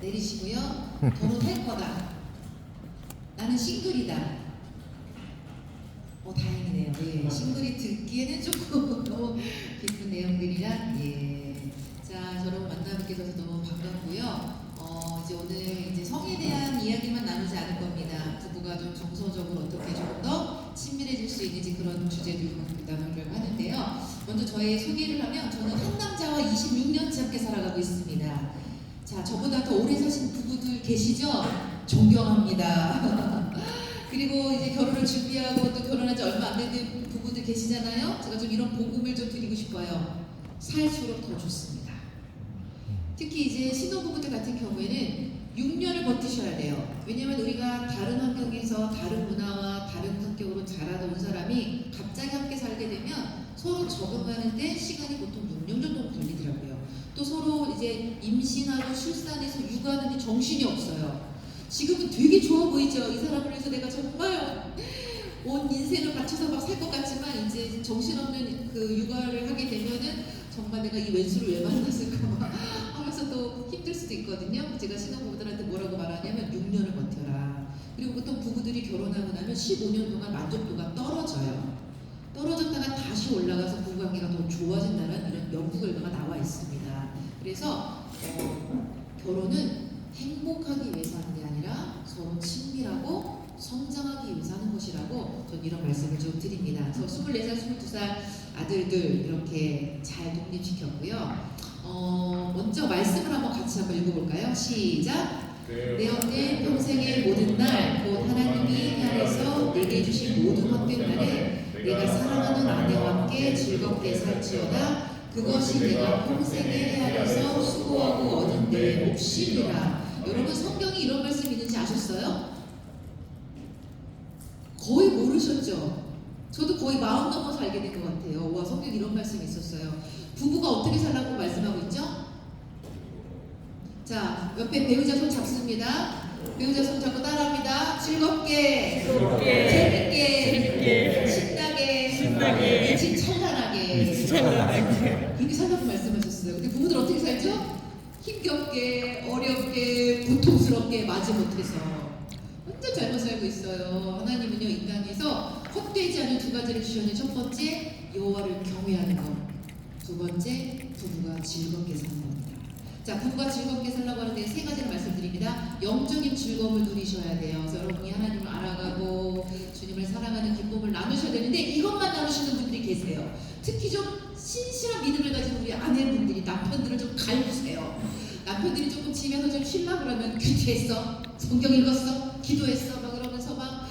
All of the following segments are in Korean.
내리시고요. 결혼할 거다. 나는 싱글이다. 다행이네요. 예, 싱글이 듣기에는 조금 너무 기쁜 내용들이라 자, 저런 만나뵙게 돼서 너무 반갑고요. 이제 오늘 이제 성에 대한 이야기만 나누지 않을 겁니다. 부부가 좀 정서적으로 어떻게 조금 더 친밀해질 수 있는지 그런 주제들 나누려고 하는데요. 먼저 저의 소개를 하면 저는 한 남자와 26년째 함께 살아가고 있습니다. 자, 저보다 더 오래 사신 부부들 계시죠? 존경합니다. 그리고 이제 결혼을 준비하고 또 결혼한 지 얼마 안 된 부부들 계시잖아요. 제가 좀 이런 복음을 좀 드리고 싶어요. 살수록 더 좋습니다. 특히 이제 신혼부부들 같은 경우에는 6년을 버티셔야 돼요. 왜냐면 우리가 다른 환경에서 다른 문화와 다른 성격으로 자라다 온 사람이 갑자기 함께 살게 되면 서로 적응하는데 시간이 보통 6년 정도 걸리더라고요. 또 서로 이제 임신하고 출산해서 육아하는데 정신이 없어요. 지금은 되게 좋아 보이죠? 이 사람을 위해서 내가 정말 온 인생을 바쳐서 막 살 것 같지만 이제 정신없는 그 육아를 하게 되면은 정말 내가 이 왼수를 왜 만났을까 막 하면서 또 힘들 수도 있거든요. 제가 신혼부부들한테 뭐라고 말하냐면 6년을 버텨라. 그리고 보통 부부들이 결혼하고 나면 15년 동안 만족도가 떨어져요. 떨어졌다가 다시 올라가서 부부관계가 더 좋아진다는 이런 연구 결과가 나와 있습니다. 그래서 결혼은 행복하기 위해서 하는 게 아니라 서로 친밀하고 성장하기 위해서 하는 것이라고 저는 이런 말씀을 좀 드립니다. 그래서 24살, 22살 아들들 이렇게 잘 독립시켰고요. 먼저 말씀을 한번 읽어볼까요? 시작! 내 언니 평생의 모든 날 곧 하나님이 하늘에서 내게 주신 모든 헛된 날에 내가 사랑하는 아내와 함께 즐겁게 살지어다. 그것이 내가 평생에 헤아려서 수고하고 얻은 내 몫이니라. 여러분 성경이 이런 말씀 있는지 아셨어요? 거의 모르셨죠? 저도 거의 마음 넘어서 알게 된 것 같아요. 와, 성경에 이런 말씀이 있었어요. 부부가 어떻게 살라고 말씀하고 있죠? 자, 옆에 배우자 손 잡습니다. 배우자 손 잡고 따라합니다. 즐겁게, 재밌게, 신나게, 찬란하게. 그렇게 살라고 말씀하셨어요. 근데 부부들 어떻게 살죠? 힘겹게, 어렵게, 고통스럽게, 마지못해서 완전 잘못 살고 있어요. 하나님은요, 이 땅에서 헛되지 않은 두 가지를 주셨는데, 첫 번째, 여호와를 경외하는 것. 두 번째, 부부가 즐겁게 사는 겁니다. 자, 부부가 즐겁게 살라고 하는데 세 가지를 말씀드립니다. 영적인 즐거움을 누리셔야 돼요. 그래서 여러분이 하나님을 알아가고 주님을 사랑하는 기쁨을 나누셔야 되는데 이것만 나누시는 분들이 계세요. 특히 좀 신실한 믿음을 가진 우리 아내분들이 남편들을 좀 갈구세요. 남편들이 조금 집에서 좀 쉬려고 그러면 큐티했어? 성경 읽었어? 기도했어? 막 그러면서 막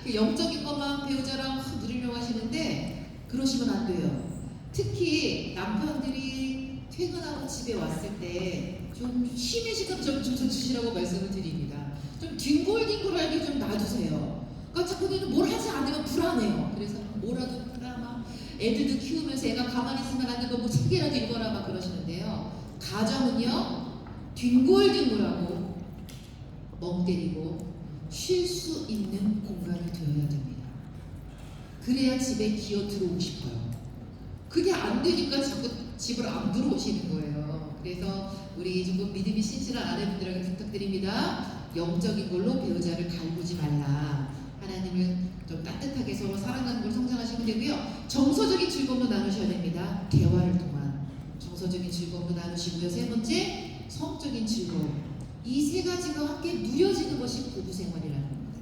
그 영적인 것만 배우자랑 누리려고 하시는데 그러시면 안 돼요. 특히 남편들이 퇴근하고 집에 왔을 때 좀 쉼의 시간 좀 주시라고 말씀을 드립니다. 좀 뒹굴뒹굴하게 좀 놔두세요. 그러니까 자꾸는 뭘 하지 않으면 불안해요. 그래서 뭐라도 해라 막 애들도 키우면서 애가 가만히 있으면 안 되고 뭐 책이라도 읽어라 막 그러시는데요. 가정은요 뒹굴뒹굴하고 멍 때리고 쉴 수 있는 공간이 되어야 됩니다. 그래야 집에 기어 들어오고 싶어요. 그게 안 되니까 자꾸 집을 안 들어오시는 거예요. 그래서 우리 조금 믿음이 신실한 아내분들에게 부탁드립니다. 영적인 걸로 배우자를 갈구지 말라. 하나님을 좀 따뜻하게 서로 사랑하는 걸 성장하시면 되고요. 정서적인 즐거움도 나누셔야 됩니다. 대화를 통한 정서적인 즐거움도 나누시고요. 세 번째, 성적인 즐거움. 이 세 가지가 함께 누려지는 것이 부부 생활이라는 겁니다.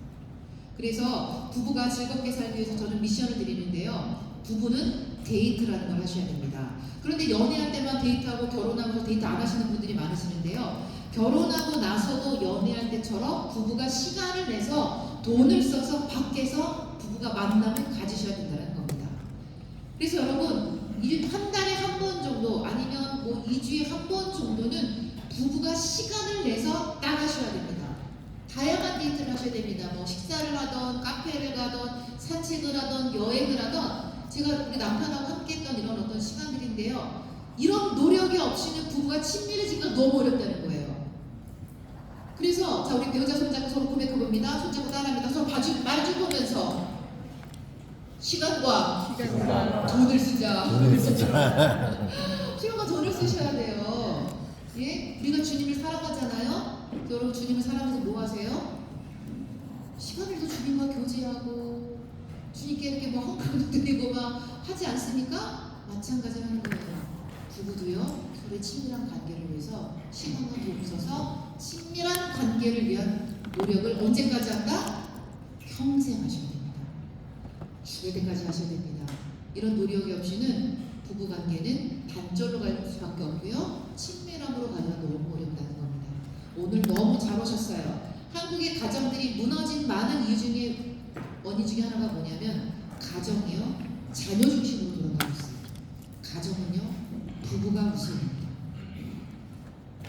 그래서 부부가 즐겁게 살기 위해서 저는 미션을 드리는데요. 부부는 데이트라는 걸 하셔야 됩니다. 그런데 연애할 때만 데이트하고 결혼하면서 데이트 안 하시는 분들이 많으시는데요. 결혼하고 나서도 연애할 때처럼 부부가 시간을 내서 돈을 써서 밖에서 부부가 만남을 가지셔야 된다는 겁니다. 그래서 여러분 한 달에 한 번 정도 아니면 뭐 2주에 한 번 정도는 부부가 시간을 내서 나가셔야 됩니다. 다양한 데이트를 하셔야 됩니다. 뭐 식사를 하던 카페를 가던 산책을 하던 여행을 하던 제가 우리 남편하고 함께 했던 이런 어떤 시간들인데요. 이런 노력이 없이는 부부가 친밀해지기가 너무 어렵다는 거예요. 그래서 자 우리 배우자 손잡고 서로 고백해봅니다. 손잡고 따라합니다. 서로 마주보면서 시간과 돈을 쓰자. 시간과 돈을 쓰셔야 돼요. 예? 우리가 주님을 사랑하잖아요. 여러분 주님을 사랑해서 뭐 하세요? 시간을 더 주님과 교제하고 주님께 이렇게 뭐 헝클 드리고 막 하지 않습니까? 마찬가지라는 거예요. 부부도요, 서로의 친밀한 관계를 위해서 시간과 돕서서 친밀한 관계를 위한 노력을 언제까지 한다? 평생 하셔야 됩니다. 죽을 때까지 하셔야 됩니다. 이런 노력이 없이는 부부 관계는 단절로 갈 수밖에 없고요, 친밀함으로 가기가 너무 어렵다는 겁니다. 오늘 너무 잘 오셨어요. 한국의 가정들이 무너진 많은 이유 중에 원인 중에 하나가 뭐냐면 가정이요, 자녀 중심으로 돌아가고 있어요. 가정은요, 부부가 우선입니다.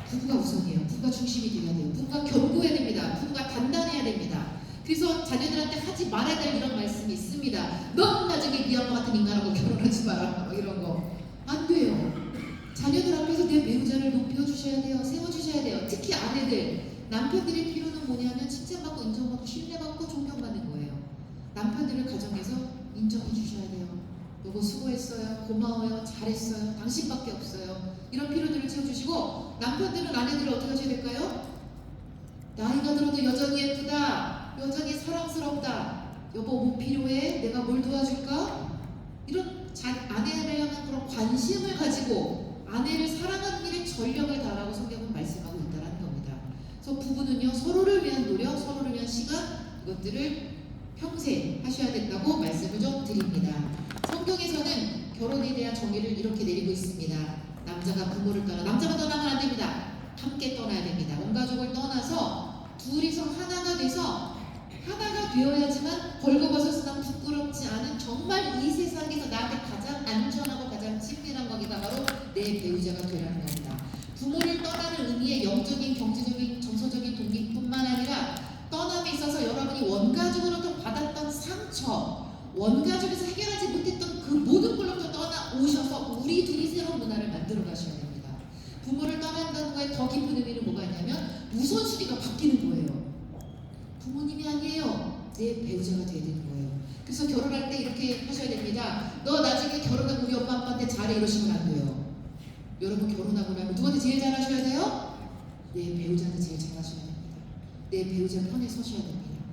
부부가 우선이에요. 부부가 중심이 되어야 돼요. 부부가 견고해야 됩니다. 부부가 단단해야 됩니다. 그래서 자녀들한테 하지 말아야 될 이런 말씀이 있습니다. 넌 나중에 네 엄마 같은 인간하고 결혼하지 마라. 이런 거 안 돼요. 자녀들 앞에서 내 배우자를 높여주셔야 돼요. 세워주셔야 돼요. 특히 아내들, 남편들의 필요는 뭐냐면 칭찬받고 인정받고 신뢰받고 존경받는 거예요. 남편들을 가정에서 인정해 주셔야 돼요. 여보 수고했어요. 고마워요. 잘했어요. 당신밖에 없어요. 이런 필요들을 채워주시고, 남편들은 아내들을 어떻게 하셔야 될까요? 나이가 들어도 여전히 예쁘다. 여전히 사랑스럽다. 여보 뭐 필요해? 내가 뭘 도와줄까? 이런 아내를 향한 그런 관심을 가지고 아내를 사랑하는 일에 전력을 다하라고 성경은 말씀하고 있다는 겁니다. 그래서 부부는요, 서로를 위한 노력, 서로를 위한 시간, 이것들을 평생 하셔야 된다고 말씀을 좀 드립니다. 성경에서는 결혼에 대한 정의를 이렇게 내리고 있습니다. 남자가 부모를 남자가 떠나면 안 됩니다. 함께 떠나야 됩니다. 온 가족을 떠나서 둘이서 하나가 돼서 하나가 되어야지만 벌거벗어서 난 부끄럽지 않은, 정말 이 세상에서 나한테 가장 안전하고 가장 친밀한 관계가 바로 내 배우자가 되라는 겁니다. 부모를 떠나는 의미의 영적인, 경제적인, 정서적인 독립뿐만 아니라 떠남에 있어서 여러분이 원가족으로부터 받았던 상처, 원가족에서 해결하지 못했던 그 모든 걸로부터 떠나오셔서 우리 둘이 새로운 문화를 만들어 가셔야 됩니다. 부모를 떠난다는 거에 더 깊은 의미는 뭐가 있냐면 우선순위가 바뀌는 거예요. 부모님이 아니에요. 내 배우자가 돼야 되는 거예요. 그래서 결혼할 때 이렇게 하셔야 됩니다. 너 나중에 결혼하고 우리 엄마 아빠한테 잘해 이러시면 안 돼요. 여러분 결혼하고 나면 누구한테 제일 잘하셔야 돼요? 내 배우자한테 제일 잘하셔야 됩니다. 내 배우자 편에 서셔야 됩니다.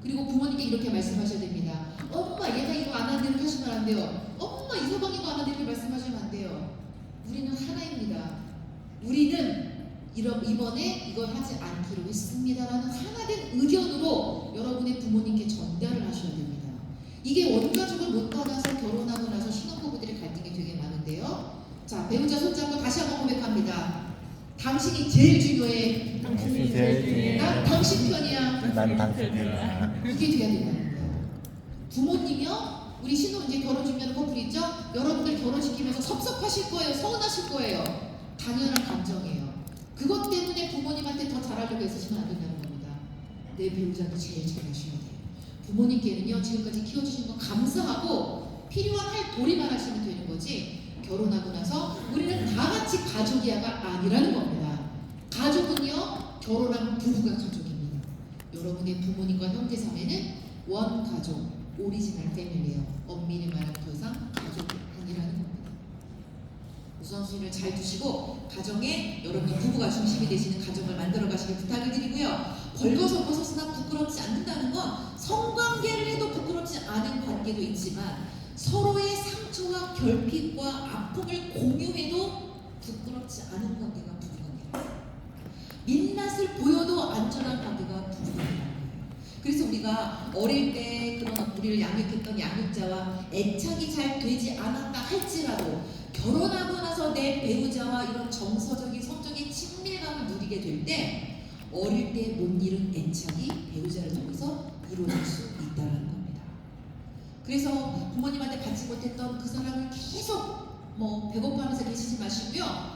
그리고 부모님께 이렇게 말씀하셔야 됩니다. 엄마 얘가 이거 안 하는 대로 하시면 안 돼요. 엄마 이 서방 이거 안 하는 대로 말씀하시면 안 돼요. 우리는 하나입니다. 우리는 이번에 이걸 하지 않기로 했습니다라는 하나된 의견으로 여러분의 부모님께 전달을 하셔야 됩니다. 이게 원가족을 못 받아서 결혼하고 나서 신혼부부들의 갈등이 되게 많은데요. 자, 배우자 손잡고 다시 한번 고백합니다. 당신이 제일 중요해. 당신이 제일 중요해. 난 당신 편이야. 난 당신이야. 이게 돼야 된다는 거예요. 부모님이요, 우리 신혼 이제 결혼 준비하는 커플 있죠? 여러분들 결혼시키면서 섭섭하실 거예요. 서운하실 거예요. 당연한 감정이에요. 그것 때문에 부모님한테 더 잘하려고 애쓰시면 안 된다는 겁니다. 내 배우자도 제일 잘하셔야 돼요. 부모님께는요, 지금까지 키워주신 거 감사하고 필요한 할 도리만 하시면 되는 거지, 결혼하고 나서 우리는 다 같이 가족이야가 아니라는 겁니다. 가족은요, 결혼한 부부가 가족입니다. 여러분의 부모님과 형제자매는 원가족, 오리지널 패밀리예요. 엄밀히 말하면 더 이상 가족이 아니라는 겁니다. 우선순위를 잘 두시고 가정에 여러분이 부부가 중심이 되시는 가정을 만들어 가시길 부탁을 드리고요. 벌거벗었으나 부끄럽지 않는다는 건 성관계를 해도 부끄럽지 않은 관계도 있지만 서로의 상처와 결핍과 아픔을 공유해도 부끄럽지 않은 관계가 부부관계예요. 민낯을 보여도 안전한 관계가 부부관계예요. 그래서 우리가 어릴 때 그런 우리를 양육했던 양육자와 애착이 잘 되지 않았다 할지라도 결혼하고 나서 내 배우자와 이런 정서적인 성적인 친밀감을 누리게 될 때 어릴 때 못 이룬 애착이 배우자를 통해서 이루어질 수 있다는 겁니다. 그래서 부모님한테 받지 못했던 그 사랑을 계속 배고파하면서 계시지 마시고요.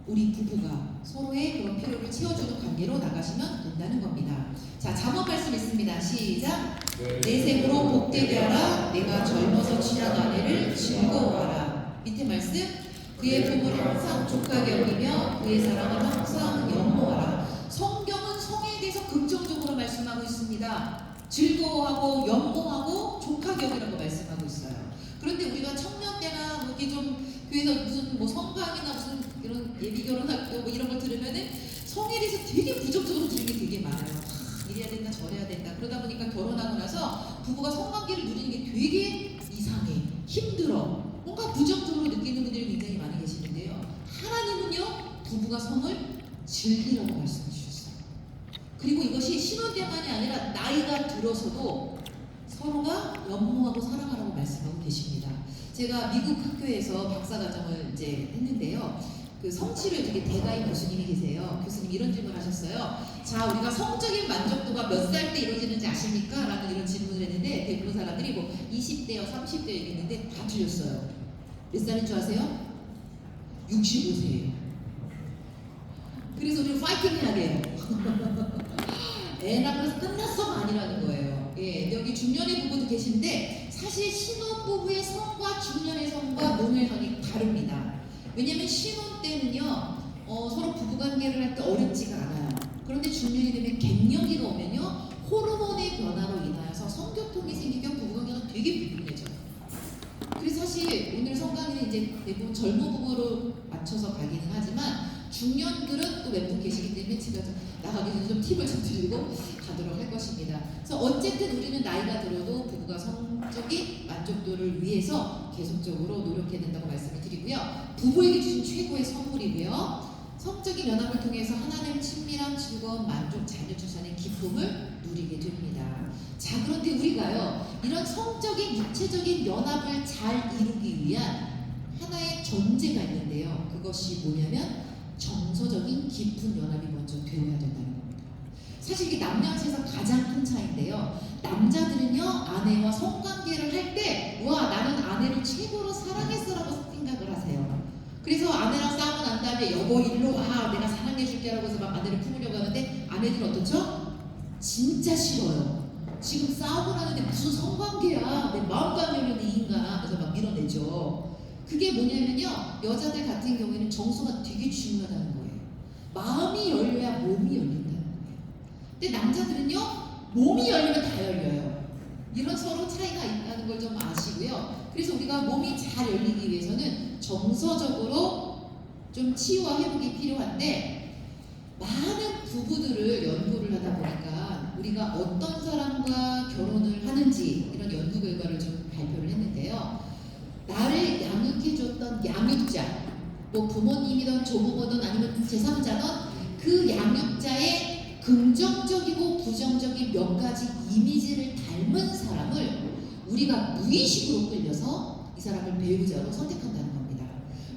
우리 부부가 서로의 그런 필요를 채워주는 관계로 나가시면 된다는 겁니다. 자, 잠언 말씀 있습니다. 시작. 내 생으로 복되게 하라. 내가 젊어서 취한 아내를 즐거워하라. 밑에 말씀. 그의 품을 항상 족하게 여기며 그의 사랑을 항상 연모하라. 성경은 성에 대해서 긍정적으로 말씀하고 있습니다. 즐거워하고 연모하고 족하게 여기라고 말씀하고 있어요. 그런데 우리가 청년 때나 이렇게 좀 교회에서 무슨 성강이나 무슨 이런 예비 결혼학교 이런 걸 들으면은 성에 대해서 되게 부정적으로 누리는 게 되게 많아요. 이래야 된다 저래야 된다. 그러다 보니까 결혼하고 나서 부부가 성관계를 누리는 게 되게 이상해, 힘들어, 뭔가 부정적으로 느끼는 분들이 굉장히 많이 계시는데요. 하나님은요 부부가 성을 즐기라고 말씀해 주셨어요. 그리고 이것이 신혼 때만이 아니라 나이가 들어서도 서로가 연모하고 사랑하라고 말씀하고 계십니다. 제가 미국 학교에서 박사과정을 이제 했는데요. 그 성취를 되게 대가인 교수님이 계세요. 교수님 이런 질문을 하셨어요. 자, 우리가 성적인 만족도가 몇 살 때 이루어지는지 아십니까? 라는 이런 질문을 했는데 대부분 사람들이 뭐 20대요, 30대 얘기했는데 다 틀렸어요. 몇 살인 줄 아세요? 65세예요. 그래서 우리 파이팅 해야 돼요. 애 낳아서 끝났어가 아니라는 거예요. 예, 여기 중년의 부부도 계신데 사실 신혼부부의 성과 중년의 성과 노년의 성이 다릅니다. 왜냐면 신혼 때는요 서로 부부관계를 할 때 어렵지가 않아요. 그런데 중년이 되면 갱년기가 오면요 호르몬의 변화로 인하여서 성교통이 생기면 부부관계가 되게 불편해져요. 그래서 사실 오늘 성관계는 이제 대부분 젊은 부부로 맞춰서 가기는 하지만 중년들은 또 몇 분 계시기 때문에 제가 나가기 전에 좀 팁을 좀 드리고 가도록 할 것입니다. 그래서 어쨌든 우리는 나이가 들어도 부부가 성적인 만족도를 위해서 계속적으로 노력해야 된다고 말씀을 드리고요. 부부에게 주신 최고의 선물이고요. 성적인 연합을 통해서 하나님의 친밀한 즐거움, 만족, 자녀 출산의 기쁨을 누리게 됩니다. 자, 그런데 우리가요 이런 성적인 육체적인 연합을 잘 이루기 위한 하나의 전제가 있는데요. 그것이 뭐냐면 정서적인 깊은 연합이 먼저 되어야 된다는 겁니다. 사실 이게 남녀에서 가장 큰 차이인데요. 남자들은요 아내와 성관계를 할 때 와 나는 아내를 최고로 사랑했어라고 생각을 하세요. 그래서 아내랑 싸우고 난 다음에 여보 일로 와 내가 사랑해줄게 라고 해서 막 아내를 품으려고 하는데 아내들은 어떻죠? 진짜 싫어요. 지금 싸우고 나는데 무슨 성관계야 내 마음도 안 열렸는데 이 인간아. 그래서 막 밀어내죠. 그게 뭐냐면요 여자들 같은 경우에는 정서가 되게 중요하다는 거예요. 마음이 열려야 몸이 열린다는 거예요. 근데 남자들은요 몸이 열리면 다 열려요. 이런 서로 차이가 있다는 걸 좀 아시고요. 그래서 우리가 몸이 잘 열리기 위해서는 정서적으로 좀 치유와 회복이 필요한데 많은 부부들을 연구를 하다 보니까 우리가 어떤 사람과 결혼을 하는지 이런 연구 결과를 좀 발표를 했는데요. 나를 양육해줬던 양육자, 뭐 부모님이든 조부모든 아니면 제3자든 그 양육자의 긍정적이고 부정적인 몇 가지 이미지를 닮은 사람을 우리가 무의식으로 끌려서 이 사람을 배우자로 선택한다는 겁니다.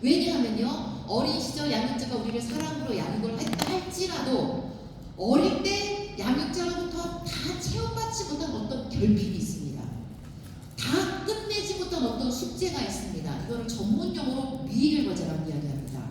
왜냐하면요 어린 시절 양육자가 우리를 사랑으로 양육을 했다 할지라도 어릴 때 양육자로부터 다 체험받지 못한 어떤 결핍이 있습니다. 다 끝내지 못한 어떤 숙제가 있습니다. 이거를 전문용어로 미해결 과제라고 이야기합니다.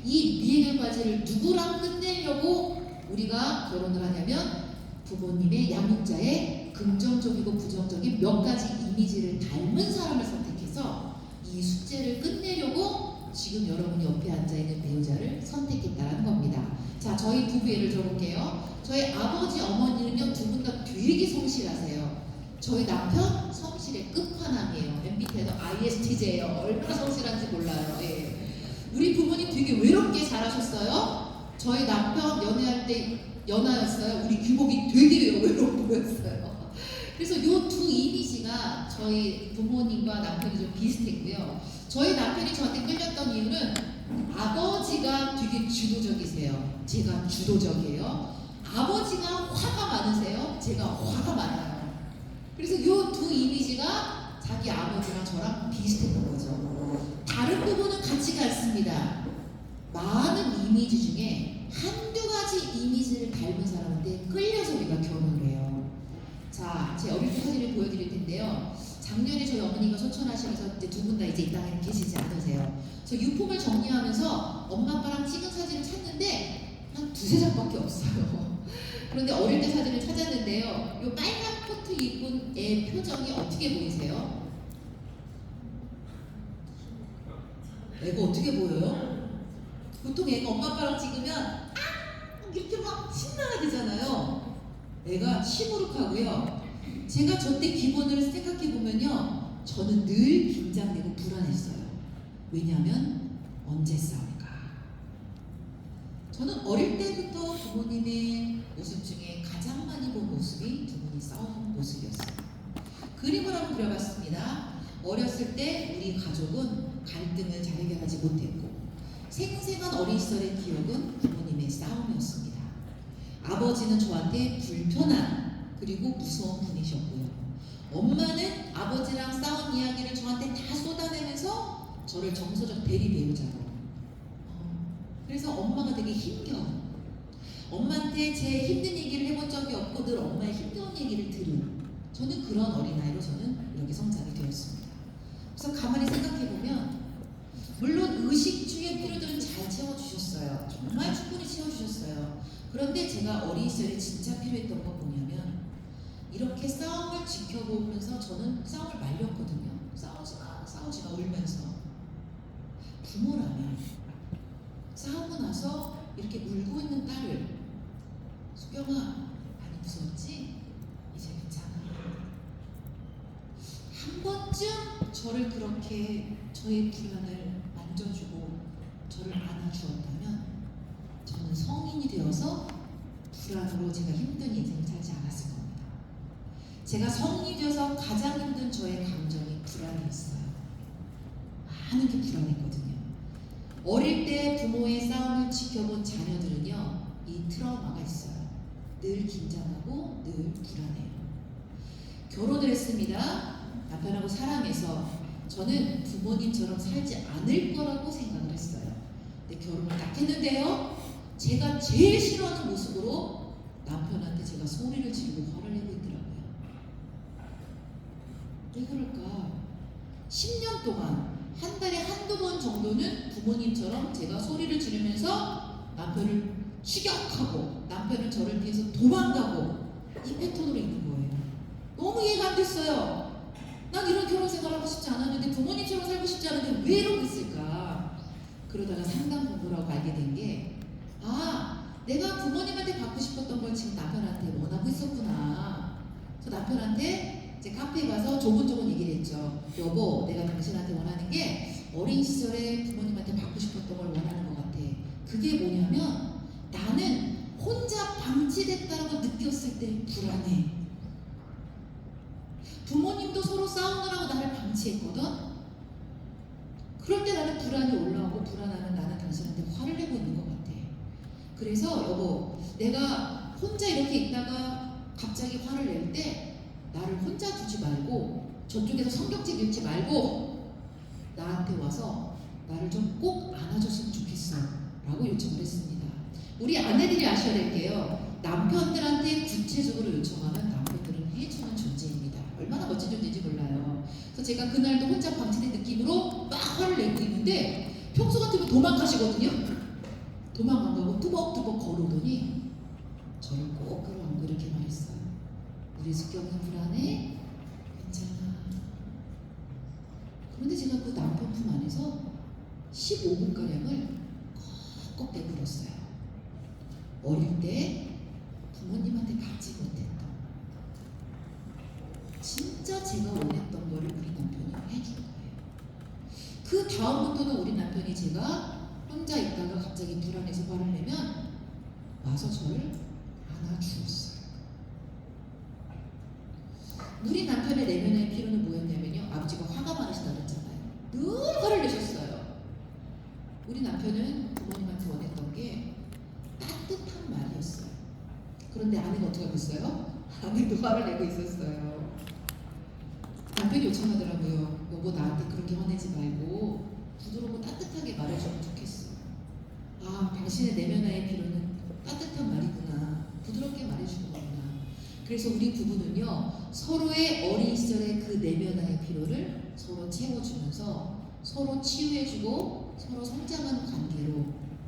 이 미해결 과제를 누구랑 끝내려고 우리가 결혼을 하냐면 부모님의 양육자의 긍정적이고 부정적인 몇 가지 이미지를 닮은 사람을 선택해서 이 숙제를 끝내려고 지금 여러분이 옆에 앉아있는 배우자를 선택했다는 겁니다. 자, 저희 부부 예를 들어볼게요. 저희 아버지 어머니는요 두 분 다 되게 성실하세요. 저희 남편 성실의 끝판왕이에요. MBTI도 ISTJ예요. 얼마나 성실한지 몰라요. 예. 우리 부모님 되게 외롭게 자라셨어요. 저희 남편 연애할 때 연하였어요. 우리 규복이 되게 외로워 보였어요. 그래서 이 두 이미지가 저희 부모님과 남편이 좀 비슷했고요. 저희 남편이 저한테 끌렸던 이유는 아버지가 되게 주도적이세요. 제가 주도적이에요. 아버지가 화가 많으세요. 제가 화가 많아요. 그래서 이 두 이미지가 자기 아버지랑 저랑 비슷했던 거죠. 다른 부분은 같지가 않습니다. 많은 이미지 중에 한두 가지 이미지를 닮은 사람한테 끌려서 우리가 결혼을 해요. 자, 제 어릴 때 사진을 보여드릴 텐데요. 작년에 저희 어머니가 소천하시면서 이제 두 분 다 이제 이 땅에 계시지 않으세요. 저 유품을 정리하면서 엄마 아빠랑 찍은 사진을 찾는데 한 두세 장밖에 없어요. 그런데 어릴 때 사진을 찾았는데요. 이 빨간 코트 입은 애 표정이 어떻게 보이세요? 애가 어떻게 보여요? 보통 애가 엄마 아빠랑 찍으면 아! 이렇게 막 신나게 되잖아요. 애가 시무룩하고요. 제가 저때 기본을 생각해보면요 저는 늘 긴장되고 불안했어요. 왜냐하면 언제 싸울까? 저는 어릴 때부터 부모님의 모습 중에 가장 많이 본 모습이 두 분이 싸우는 모습이었어요. 그림을 한번 그려봤습니다. 어렸을 때 우리 가족은 갈등을 잘 해결하지 못했고 생생한 어린 시절의 기억은 부모님의 싸움이었습니다. 아버지는 저한테 불편한 그리고 무서운 분이셨고요. 엄마는 아버지랑 싸운 이야기를 저한테 다 쏟아내면서 저를 정서적 대리 배우자로. 그래서 엄마가 되게 힘겨워. 엄마한테 제 힘든 얘기를 해본 적이 없고 늘 엄마의 힘겨운 얘기를 들은 저는 그런 어린아이로 저는 이렇게 성장이 되었습니다. 그래서 가만히 생각해보면 물론 의식주의 필요들은 잘 채워주셨어요. 정말 충분히 채워주셨어요. 그런데 제가 어린 시절에 진짜 필요했던 건 뭐냐면 이렇게 싸움을 지켜보면서 저는 싸움을 말렸거든요. 싸우지마 울면서. 부모라면 싸우고 나서 이렇게 울고 있는 딸을 수경아 많이 무서웠지? 이제 괜찮아. 한 번쯤 저를 그렇게 저의 불안을 만져주고 저를 안아주었다면 저는 성인이 되어서 불안으로 제가 힘든 인생을 살지 않았을 겁니다. 제가 성인이 되어서 가장 힘든 저의 감정이 불안이었어요. 많은 게 불안했거든요. 어릴 때 부모의 싸움을 지켜본 자녀들은요, 이 트라우마가 있어요. 늘 긴장하고 늘 불안해요. 결혼을 했습니다. 남편하고 사랑해서 저는 부모님처럼 살지 않을 거라고 생각을 했어요. 근데 결혼을 딱 했는데요, 제가 제일 싫어하는 모습으로 남편한테 제가 소리를 지르고 화를 내고 있더라고요. 왜 그럴까? 10년 동안 한 달에 한두 번 정도는 부모님처럼 제가 소리를 지르면서 남편을 추격하고 남편은 저를 피해서 도망가고 이 패턴으로 있는 거예요. 너무 이해가 안 됐어요. 난 이런 결혼 생활을 하고 싶지 않았는데 부모님처럼 살고 싶지 않은데 왜 이러고 있을까? 그러다가 상담 공부를 하고 알게 된 게 내가 부모님한테 받고 싶었던 걸 지금 남편한테 원하고 있었구나. 그래서 남편한테 이제 카페에 가서 조곤조곤 얘기를 했죠. 여보, 내가 당신한테 원하는 게 어린 시절에 부모님한테 받고 싶었던 걸 원하는 것 같아. 그게 뭐냐면 나는 혼자 방치됐다고 느꼈을 때 불안해. 부모님도 서로 싸우느라고 나를 방치했거든. 그럴 때 나는 불안이 올라오고 불안하면 나는 당신한테 화를 내고 있는 것 같아. 그래서 여보, 내가 혼자 이렇게 있다가 갑자기 화를 낼 때 나를 혼자 두지 말고 저쪽에서 성격책 읽지 말고 나한테 와서 나를 좀 꼭 안아줬으면 좋겠어 라고 요청을 했습니다. 우리 아내들이 아셔야 될 게요, 남편들한테 구체적으로 요청하면 남편들은 해주는 존재입니다. 얼마나 멋진 존재인지 몰라요. 그래서 제가 그날도 혼자 방치된 느낌으로 막 화를 내고 있는데 평소 같으면 도망가시거든요. 도망 안 가고 뚜벅뚜벅 걸어오더니 저를 꼭 끌어안고 이렇게 말했어요. 우리 숙경은 불안해? 괜찮아. 그런데 제가 그 남편 품 안에서 15분가량을 꺽꺽 내버렸어요. 어릴 때 부모님한테 받지 못했던 진짜 제가 원했던 거를 우리 남편이 해준 거예요. 그 다음부터는 우리 남편이 제가 혼자 있다가 갑자기 불안해서 화를 내면 와서 저를 안아주었어요. 우리 남편의 내면의 필요는 뭐였냐면요, 아버지가 화가 많으시다 그랬잖아요. 늘 화를 내셨어요. 우리 남편은 부모님한테 원했던 게 따뜻한 말이었어요. 그런데 아내가 어떻게 하고 있어요? 아내도 화를 내고 있었어요. 남편이 요청하더라고요. 여보, 나한테 그렇게 화내지 말고 부드럽고 따뜻하게 말해주면 좋겠어. 당신의 내면의 필요는 따뜻한 말이구나. 부드럽게 말해주는 거구나. 그래서 우리 부부는요, 서로의 어린 시절의 그 내면의 필요를 서로 채워주면서 서로 치유해주고 서로 성장하는 관계로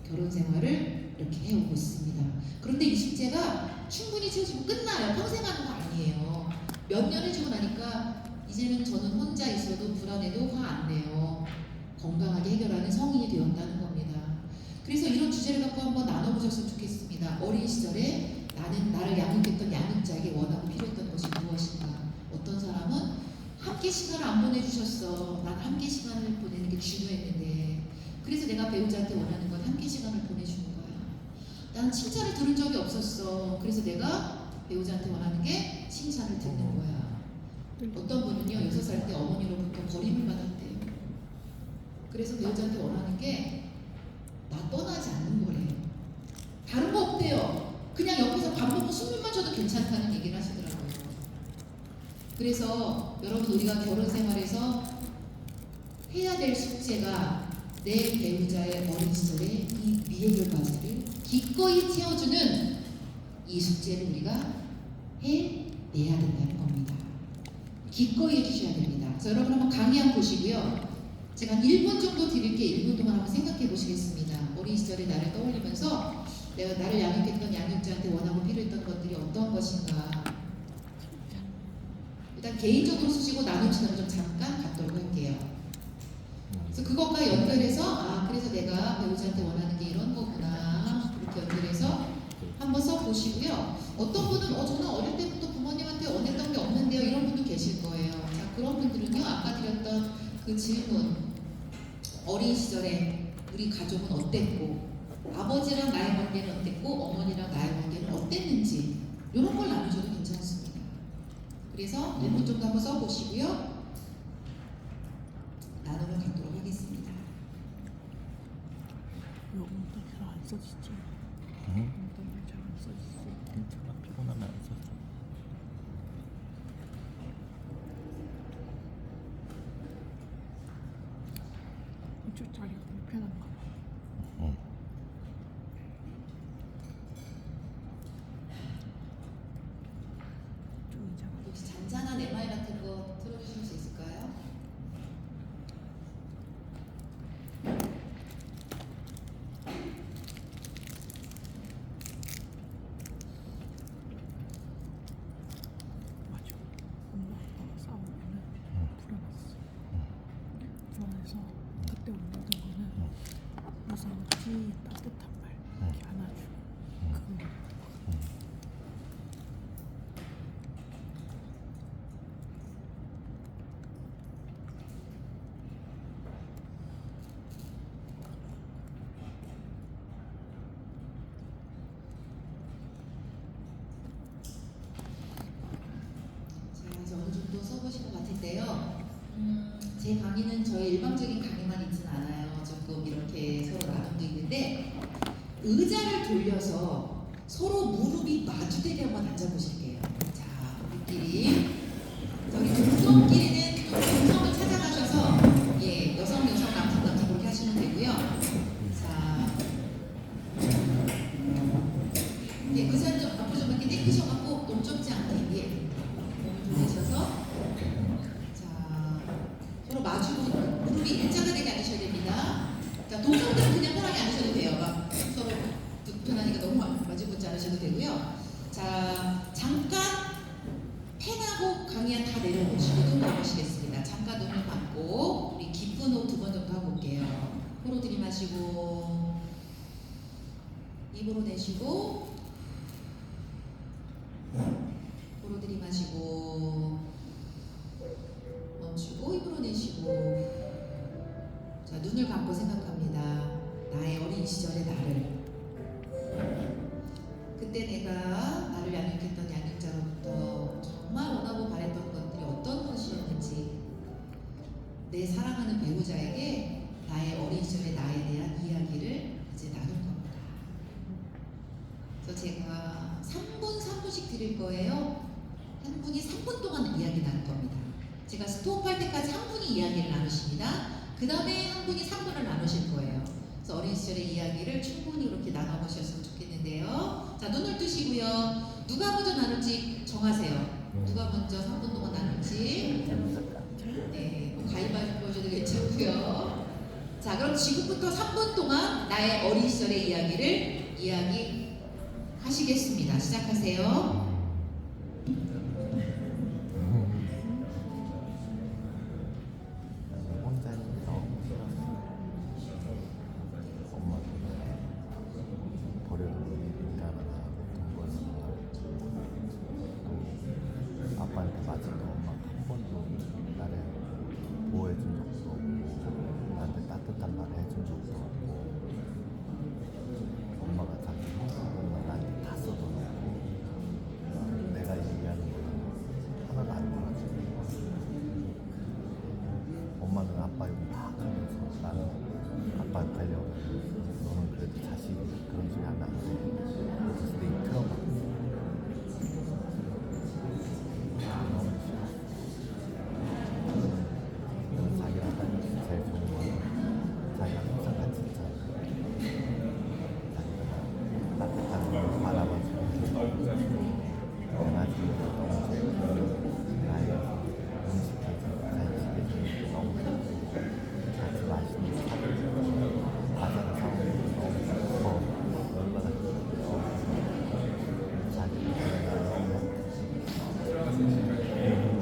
결혼 생활을 이렇게 해오고 있습니다. 그런데 이 숙제가 충분히 채워주고 끝나요. 평생 하는 거 아니에요. 몇 년 해주고 나니까 이제는 저는 혼자 있어도 불안해도 화 안 내요. 건강하게 해결하는 성인이 되었다는 겁니다. 그래서 이런 주제를 갖고 한번 나눠보셨으면 좋겠습니다. 어린 시절에 나를 양육했던 양육자에게 원하고 필요했던 것이 무엇인가. 어떤 사람은 함께 시간을 안 보내주셨어. 난 함께 시간을 보내는 게 중요했는데, 그래서 내가 배우자한테 원하는 건 함께 시간을 보내주는 거야. 난 칭찬을 들은 적이 없었어. 그래서 내가 배우자한테 원하는 게 칭찬을 듣는 거야. 어떤 분은요 6살 때 어머니로부터 버림을 받았대요. 그래서 배우자한테 원하는 게 나 떠나지 않는 거래요. 다른 거 없대요. 그냥 옆에서 밥 먹고 숨만 쉬어도 괜찮다는 얘기를 하시더라고요. 그래서 여러분 우리가 결혼 생활에서 해야 될 숙제가 내 배우자의 어린 시절에 이 미해결 과제를 기꺼이 채워주는 이 숙제를 우리가 해내야 된다는 겁니다. 기꺼이 해주셔야 됩니다. 그래서 여러분 한번 강의 한번 보시고요. 제가 한 1분 정도 드릴게 1분 동안 한번 생각해 보시겠습니다. 어린 시절의 나를 떠올리면서 내가 나를 양육했던 양육자한테 원하고 필요했던 것들이 어떤 것인가. 일단 개인적으로 쓰시고 나누시는 좀 잠깐 갖도록 할게요. 그래서 그것과 연결해서 그래서 내가 배우자한테 원하는 게 이런 거구나 이렇게 연결해서 한번 써보시고요. 어떤 분은 저는 어릴 때부터 부모님한테 원했던 게 없는데요 이런 분도 계실 거예요. 자 그런 분들은요 아까 드렸던 그 질문 어린 시절에 우리 가족은 어땠고 아버지랑 나의 관계는 어땠고 어머니랑 나의 관계는 어땠는지 이런 걸 나누셔도 괜찮습니다. 그래서 1분 정도 한번 써보시고요. 나눔을 갖도록 하겠습니다. 요거는 잘안 써지지. 응? 요거는 잘안 써지지. 괜찮아. 피곤하면 안 써줘. 이쪽 자리가 불편한가 봐. 응. 좀 이상하다. 혹시 잔잔한 MR 같은 거 틀어주실 수 있을까요? 맞아. 엄마 아빠가 싸우면은 불안했어. 불안해서 그때 원하던 거는 무서웠지 따뜻한 말 이렇게 안아주고 그거. 자, 이제 어느 정도 써보신 것 같은데요. 제 강의는 저의 일방적인 강의만 있진 않아요. 조금 이렇게 서로 나눔도 있는데 의자를 돌려서 서로 무릎이 마주되게 한번 앉아보실게요. 자, 우리끼리 저기 동성끼리는 또 동성을 찾아가셔서 여성 남성 그렇게 하시면 되고요. 자, 의자 좀 앞으로 좀 이렇게 땡기셔갖고 너무 좁지 않게 몸을 돌리셔서 자 서로 마주고 무릎이 일자가 되게 앉으셔야 됩니다. 자 동성들은 그냥 편하게 앉으셔도 돼요. 막 서로 불편하니까 너무 마주붙지 않으셔도 되고요. 자 잠깐 펜하고 강의안 다 내려놓으시고 눈 감으시겠습니다. 잠깐 눈을 감고 우리 깊은 호흡 2번 정도 하고 올게요. 코로 들이마시고 입으로 내쉬고 코로 들이마시고 멈추고 입으로 내쉬고 자 눈을 감고 생각합니다. 나의 어린 시절의 나를 그때 내가 나를 양육했던 양육자로부터 정말 원하고 바랬던 것들이 어떤 것이었는지 내 사랑하는 배우자에게 나의 어린 시절의 나에 대한 이야기를 이제 나눌 겁니다. 그래서 제가 3분씩 드릴 거예요. 한 분이 3분 동안 이야기 나눌 겁니다. 제가 스톱할 때까지 한 분이 이야기를 나누십니다. 그 다음에 한 분이 3분을 나누실 거예요. 그래서 어린 시절의 이야기를 충분히 그렇게 나눠보셨으면 좋겠는데요. 자, 눈을 뜨시고요. 누가 먼저 나눌지 정하세요. 누가 먼저 3분 동안 나눌지. 네, 뭐 가위바위보 보셔도 괜찮고요. 자, 그럼 지금부터 3분 동안 나의 어린 시절의 이야기를 이야기하시겠습니다. 시작하세요. 혼자 있어. 엄마 버려두니까 돈 벌고 또 아빠한테 맞은 거 엄마가 한 번도 나를 보호해준 적도 없고 나한테 따뜻한 말 해준 적도 없고 엄마가 자기 형수고 엄마는 아빠 욕 막 하면서 나는 아빠 욕하려고 너는 그래도 자식이 그런 소리 하면 안 돼. 그래서 내 트라우마 너무 싫어. 자기랑 사는 게 제일 좋은 거는 자기가 항상 같이 있잖아. 자기가 따뜻한 걸 바라봐주고 나중에 너무 좋고 나의 음식 해주고 간식 해주고 너무 좋고 같이 맛있는 거 사주고 과자를 사오는 거 너무 좋고 얼마나 좋고 자기가 너무 혼자 있는 그 외로움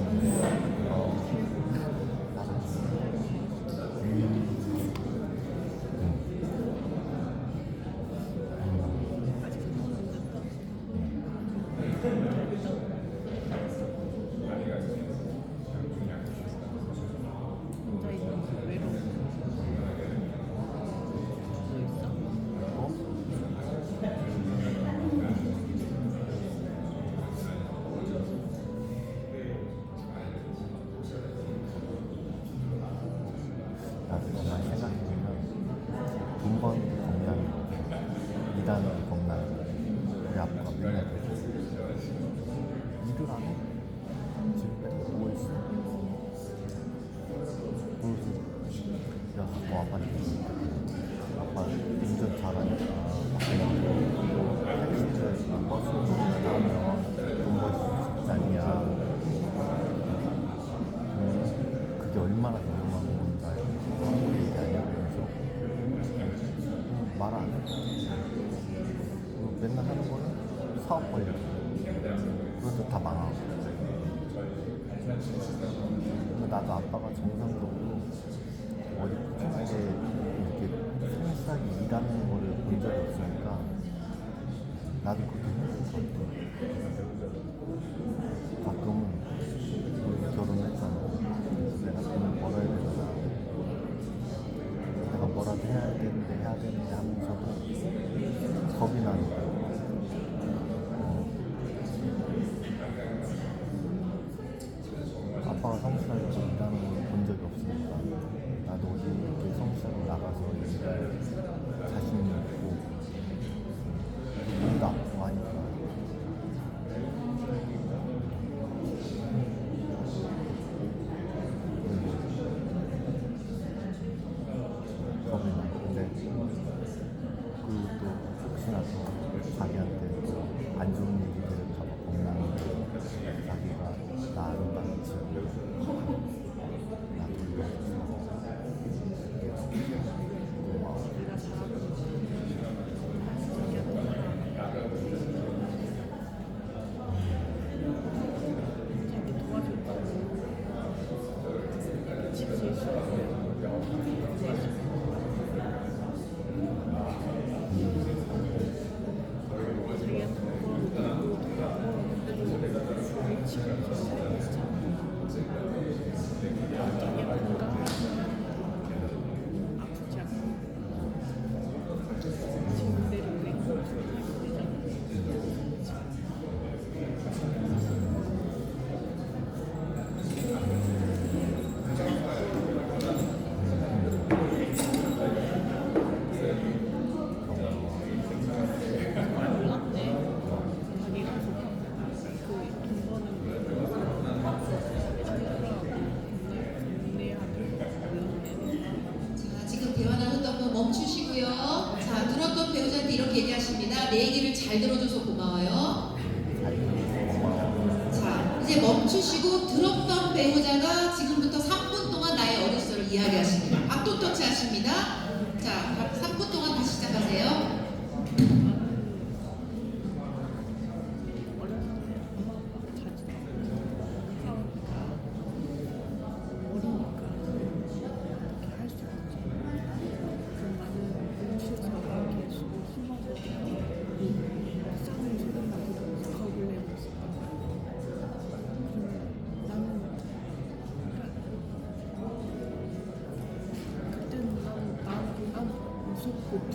나도 정말 생각해보면 돈 버는 게 건강이거든. 일하는 게 건강이거든. 우리 아빠가 맨날 그랬어. 일을 안 해. 집에 누워있어. 그래서 야, 너 아빠한테 아빠 운전 잘하니까 택시를 버스를 타면 돈 벌 수 있지 않냐. 그게 얼마나 유명한 건지 알고 아무 얘기 안 해보면서 말 안 해. 그리고 맨날 하는 거는 사업 관리. 그것도 다 망하고. 근데 나도 아빠가 정상적으로 어디 꾸준하게 이렇게 성실하게 일하는 거를 본 적이 없으니까 나도 그렇게 힘들 것 같아. 가끔은 우리 결혼했잖아. 그래서 내가 돈을 벌어야 되잖아. 내가 뭐라도 해야 되는데 하면서도 겁이 나는 거야. 아빠가 성실하게 일하는 걸 본 적이 없으니까 나도 어디 이렇게 성실하게 나가서 일할 자신이 있고 몸도 아프고 하니까 겁이 나. 근데 그리고 또 혹시나 또 자기한테 또 안 좋은 얘기 들을까봐 겁나는데 자기가 나 아름다운 친구 나도 이거 고마워. 내가 잘하고 자기 도와줬다고 지칠 수 있어요. 자, 지금 대화 나누던 거 멈추시고요. 자, 들었던 배우자한테 이렇게 얘기하십니다. 내 얘기를 잘 들어줘서 고마워요. 자, 이제 멈추시고 들었던 배우자가 지금부터 3분 동안 나의 어린 시절을 이야기하십니다. 박도 터치 하십니다. 자, 3분 동안 다시 시작하세요. 무섭고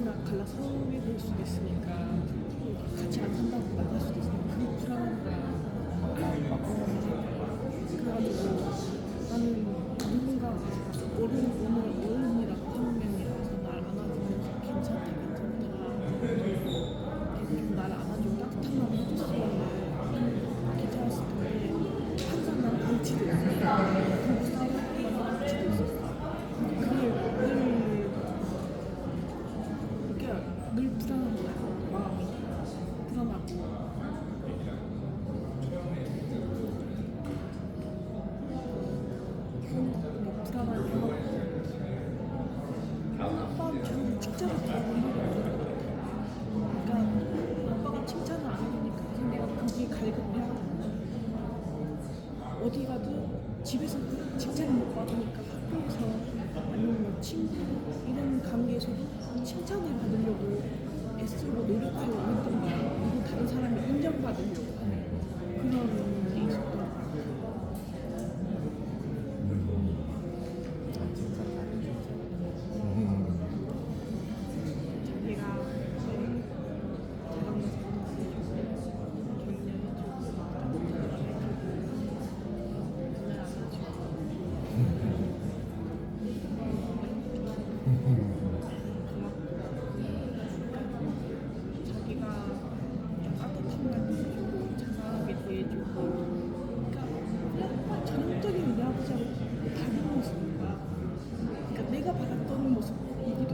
누구나 갈라서게 될 수도 있으니까 같이 안 산다고 나갈 수도 있으니까 그게 불안한 거야. 그래가지고 나는 누군가가 어른이라고 한 명이라서 날 안아주면서 괜찮다 좀 날 안아주고 따뜻한 말 해줬으면 괜찮았을 텐데 항상 난 방치돼 있었어. 방치돼 있었어. 그게 늘 불안한 거야. 마음이 불안하고 불안하게 하고 아빠는 주로 직장을 다니는 것 같아. 그러니까 아빠가 칭찬을 안 해주니까 그냥 내가 그게 갈급해야 어디 가도 집에서 칭찬을 못 받으니까 학교에서 아니면 뭐 친구 이런 관계에서도 칭찬을 받으려고 애쓰고 노력하고 있던 거야. 그리고 다른 사람이 인정받으려고 하는 그런 게 있었던 거야. 자기가 잘한 모습 자기가 따뜻한 말 해주고 자상하게 대해주고 그러니까 그냥 전형적인 우리 아버지하고 다른 모습이야. 그러니까 내가 바랐던 모습이기도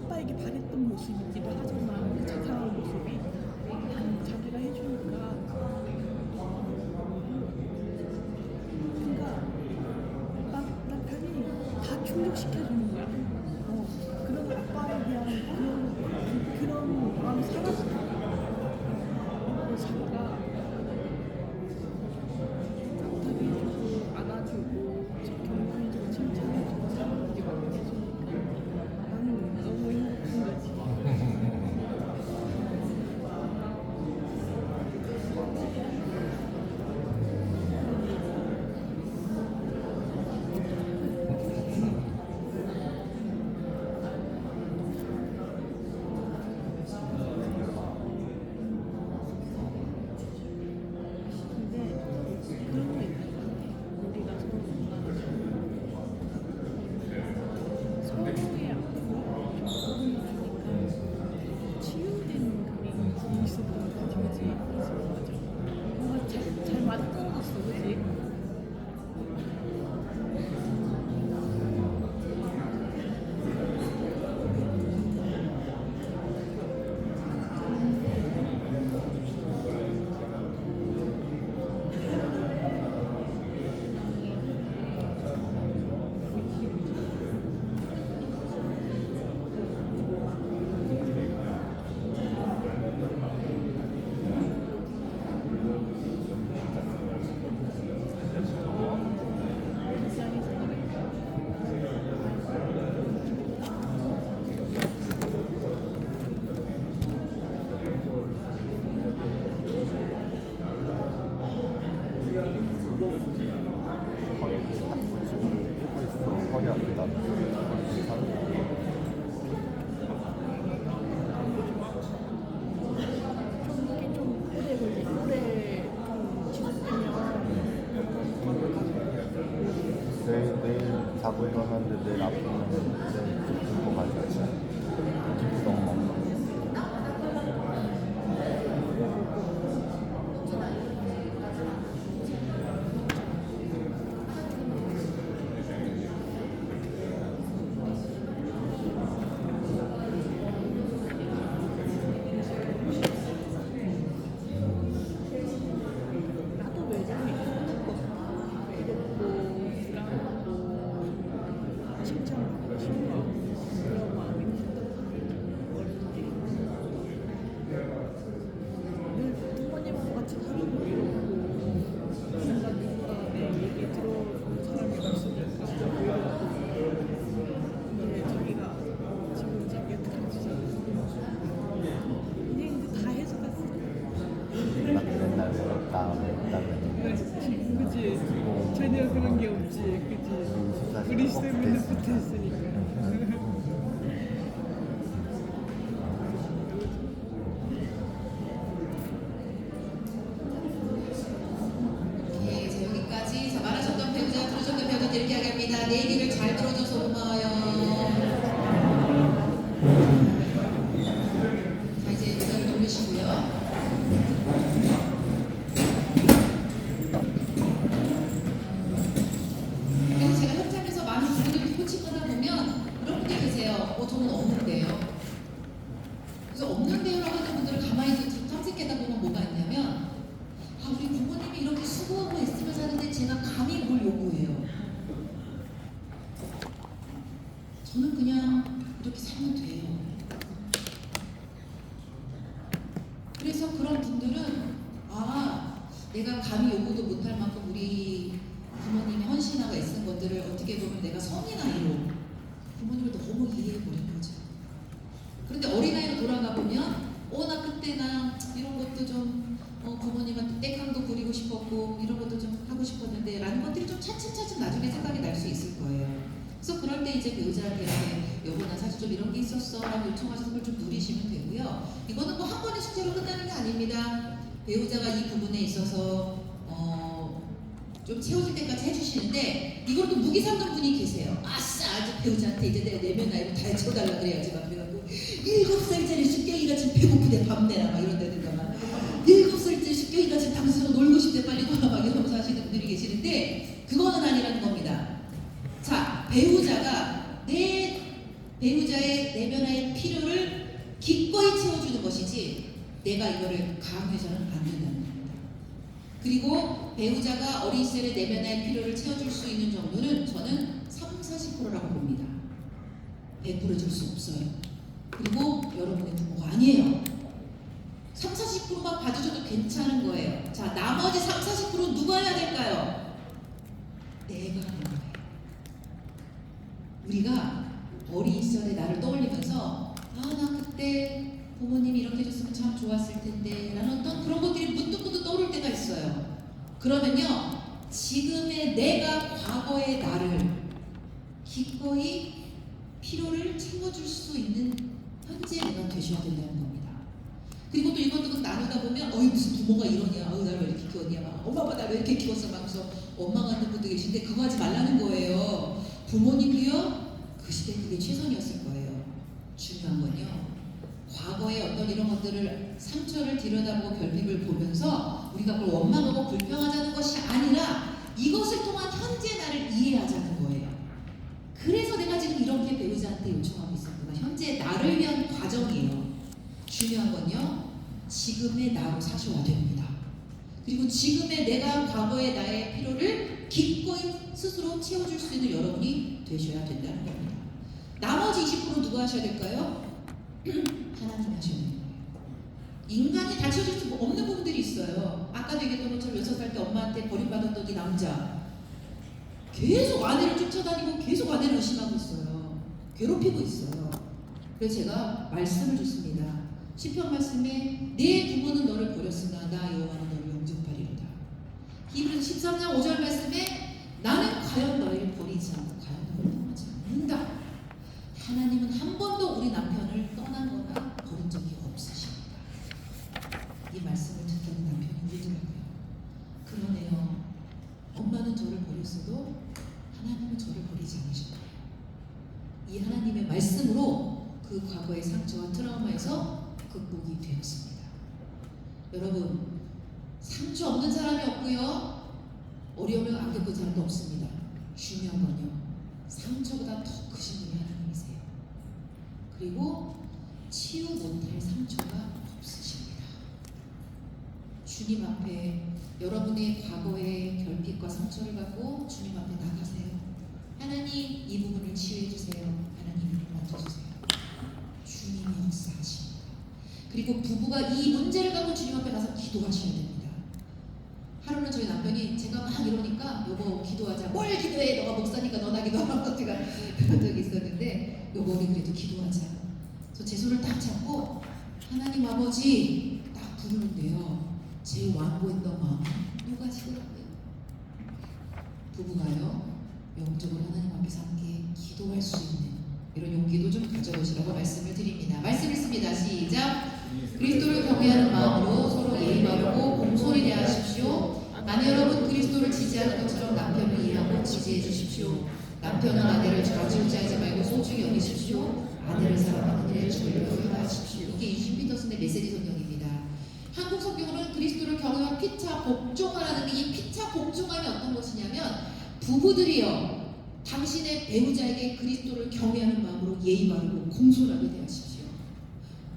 아빠에게 바랬던 모습이기도 하지만 그 자상한 모습이 자기가 해주니까 그러니까 난 편히 다 충족시켜주는 거야. 그런 아빠에 대한 그런 마음이 사라지더라고. 자기가 따뜻하게 해주고 안아주고 격려해주고 칭찬해주고 사랑하게 해주니까 나는 너무 행복한 거지. 잘 맞아 떨어졌어, 그치? 허리 아프다. 좀 오래 지속되면 내일 자고 일어났는데 내일 아프면 내일 굶고 가자. 김치 너무 먹나? 나도 외로움이 외롭고 불안하고 칭찬받고 싶어 그런 마음이 어른들이 늘 부모님하고 같이 살고 외롭고 뭔가 누군가 내 얘기 들어주는 사람이 없으니까 외롭고 근데 자기가 지금 자기 어떻게 하지? 근데 다 해석했어. 나 맨날 외롭다 그치? 전혀 그런 게 없지, 그치? 우리 쌤은 붙어 있으니까. 드리게 하겠습니다. 내 얘기를 잘 들어줘서 고마워요. 자, 이제 눈을 돌리시고요. 그래서 제가 현장에서 많은 분들이 코칭하다 보면 이런 분들이 계세요. 저는 없는데요. 그래서 없는데요라고 하는 분들을 가만히 좀 탐색하다 보면 뭐가 있냐면, 우리 부모님이 이렇게 수고하고 있으면 사는데 제가 감히 뭘 요구해요. 저는 그냥 이렇게 살면 돼요. 그래서 그런 분들은 내가 감히 요구도 못할 만큼 우리 부모님이 헌신하고 애쓴 것들을 어떻게 보면 내가 성인 나이로 부모님을 너무 이해해버린 거죠. 그런데 어린아이로 돌아가 보면 나 그때 나 이런 것도 좀 부모님한테 떼깡도 부리고 싶었고 이런 것도 좀 하고 싶었는데 라는 것들이 좀 차츰차츰 나중에 생각이 날 수 있을 거예요. 그래서 그럴 때 이제 배우자한테 여보 나 사실 좀 이런 게 있었어 라고 요청하셔서 그걸 좀 누리시면 되고요. 이거는 뭐 한 번의 숙제로 끝나는 게 아닙니다. 배우자가 이 부분에 있어서 좀 채워질 때까지 해주시는데, 이걸 또 무기 삼는 분이 계세요. 아싸 아주 배우자한테 이제 내가 내면 나이로 다 해쳐달라 그래야지 막 그래갖고 7살짜리 숙경이가 지금 배고프대 밥 내라 막 이런다든가 막 7살짜리 숙경이가 지금 당신하고 놀고 싶대 빨리 놀아 막 이러면서 하시는 분들이 계시는데, 그거는 아니라는 겁니다. 자, 배우자가 내 배우자의 내면의 필요를 기꺼이 채워주는 것이지 내가 이거를 강요해서는 안 된다는 겁니다. 그리고 배우자가 어린 시절에 내면의 필요를 채워줄 수 있는 정도는 저는 30-40%라고 봅니다. 100% 줄 수 없어요. 그리고 여러분의 부모가 아니에요. 30-40%만 봐주셔도 괜찮은 거예요. 자, 나머지 30-40%는 누가 해야 될까요? 내가 하는 거예요. 우리가 어린 시절에 나를 떠올리면서 나 그때 부모님이 이렇게 해줬으면 참 좋았을 텐데 라는 어떤 그런 것들이 문득문득 떠오를 때가 있어요. 그러면요, 지금의 내가 과거의 나를 기꺼이 필요를 채워줄 수 있는 현재 내가 되셔야 된다는 겁니다. 그리고 또 이것도 나누다 보면 무슨 부모가 이러냐, 나를 왜 이렇게 키웠냐, 엄마 아빠 나를 왜 이렇게 키웠어 막 그래서 원망하는 분도 계신데, 그거 하지 말라는 거예요. 부모님도요 그 시대 그게 최선이었을 거예요. 중요한 건요, 과거의 어떤 이런 것들을 상처를 들여다보고 결핍을 보면서 우리가 그걸 원망하고 불평하자는 것이 아니라 이것을 통한 현재 나를 이해하자는 거예요. 그래서 내가 지금 이렇게 배우자한테 요청하고 있었구나. 현재 나를 위한 과정이에요. 중요한 건요, 지금의 나로 사셔야 됩니다. 그리고 지금의 내가 과거의 나의 필요를 기꺼이 스스로 채워줄 수 있는 여러분이 되셔야 된다는 겁니다. 나머지 20% 누가 하셔야 될까요? 하나님 하셔야 되는 거예요. 인간이 다 채워줄 수 없는 부분들이 있어요. 아까도 얘기했던 것처럼 6살 때 엄마한테 버림받았던 이 남자 계속 아내를 쫓아다니고 계속 아내를 의심하고 있어요. 괴롭히고 있어요. 그래서 제가 말씀을 줬습니다. 시편 말씀에 내 부모는 너를 버렸으나 나 여호와는 너를 영접하리로다. 히브리서 13장 5절 말씀에 나는 과연 너희를 버리지 않고 과연 너희를 떠나지 않는다. 하나님은 한 번도 우리 남편을 떠난 거나 버린 적이 없으십니다. 이 말씀을 듣던 남편이 울더라고요. 그러네요. 엄마는 저를 버렸어도 하나님은 저를 버리지 않으셨네요. 이 하나님의 말씀으로 그 과거의 상처와 트라우마에서 극복이 되었습니다. 여러분, 상처 없는 사람이 없고요, 어려움을 안 겪은 사람도 없습니다. 중요한 건요, 상처보다 더 크신 분이 하나님이세요. 그리고 치유 못할 상처가 없으십니다. 주님 앞에 여러분의 과거의 결핍과 상처를 갖고 주님 앞에 나가세요. 하나님, 이 부분을 치유해 주세요. 하나님, 만져주세요. 주님이 역사하십니다. 그리고 부부가 이 문제를 갖고 주님 앞에 가서 기도하셔야 됩니다. 하루는 저희 남편이 제가 막 이러니까 여보 기도하자. 뭘 기도해? 너가 목사니까 너나 기도하라고 제가 그런 적이 있었는데, 여보 우리 그래도 기도하자. 그래서 제 손을 딱 잡고 하나님 아버지 딱 부르는데요, 제 완고했던 마음 녹아지더라고요. 부부가요 영적으로 하나님 앞에서 함께 기도할 수 있는 이런 용기도 좀 가져보시라고 말씀을 드립니다. 말씀 읽습니다. 시작. 그리스도를 경외하는 마음으로 서로 예의 바르고 공손히 대하십시오. 아내 여러분, 그리스도를 지지하는 것처럼 남편을 이해하고 지지해 주십시오. 남편은 아내를 좌지우지하지 말고 소중히 여기십시오. 아내를 사랑하는 일에 전력하십시오. 이게 유진 피터슨의 메시지 성경입니다. 한국 성경으로는 그리스도를 경외한 피차 복종하라는 게, 이 피차 복종함이 어떤 것이냐면, 부부들이여 당신의 배우자에게 그리스도를 경외하는 마음으로 예의 바르고 공손하게 대하십시오.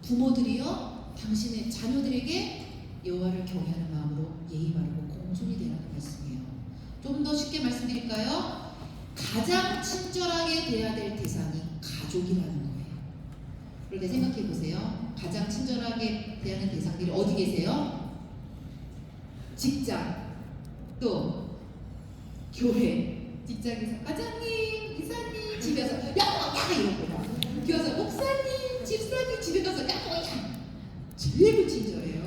부모들이여 당신의 자녀들에게 여호와를 경외하는 마음으로 예의 바르고 공손히 대하는 말씀이에요. 좀 더 쉽게 말씀드릴까요? 가장 친절하게 대해야 될 대상이 가족이라는 거예요. 그런데 생각해 보세요. 가장 친절하게 대하는 대상들이 어디 계세요? 직장, 또 교회. 직장에서 과장님, 이사님, 집에서 야 이런 거야. 교회에서 목사님, 집사님, 집에 가서 야 제일 친절해요.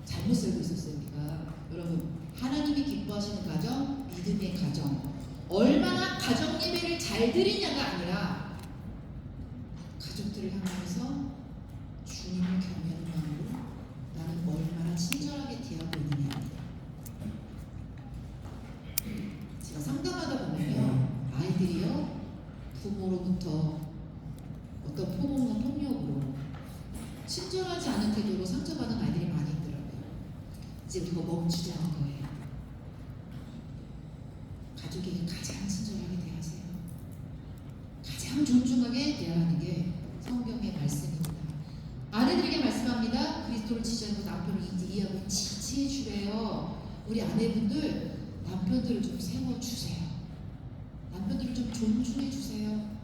잘못 살고 있었어요, 우리가. 여러분, 하나님이 기뻐하시는 가정, 믿음의 가정. 얼마나 가정 예배를 잘 드리냐가 아니라 가족들을 향해서 주님을 경외하는 마음으로 나는 얼마나 친절하게 대하고 있느냐입니다. 제가 상담하다 보면요, 아이들이요 부모로부터 어떤 포용과 폭력으로 친절하지 않은 태도로 상처받은 아이들이 많이 있더라고요. 이제 우리가 멈추자는 거예요. 가족에게 가장 친절하게 대하세요. 가장 존중하게 대하는 게 성경의 말씀입니다. 아내들에게 말씀합니다. 그리스도를 지지하고 남편을 이해하고 지지해 주래요. 우리 아내분들 남편들을 좀 세워주세요. 남편들을 좀 존중해 주세요.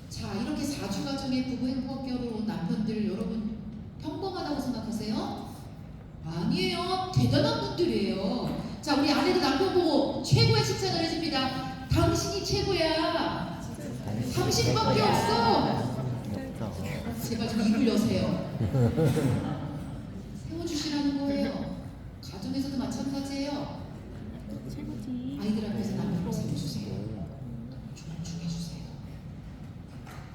자, 이렇게 4주 가정의 부부 행복교로 온 남편들, 여러분 평범하다고 생각하세요? 아니에요. 대단한 분들이에요. 자, 우리 아내도 남편 보고 최고의 칭찬을 해줍니다. 당신이 최고야. 당신밖에 없어. 제발 좀 입을 여세요. 세워주시라는 거예요. 가정에서도 마찬가지예요. 최고지. 아이들 앞에서 남편을 세워주세요. 존중해주세요.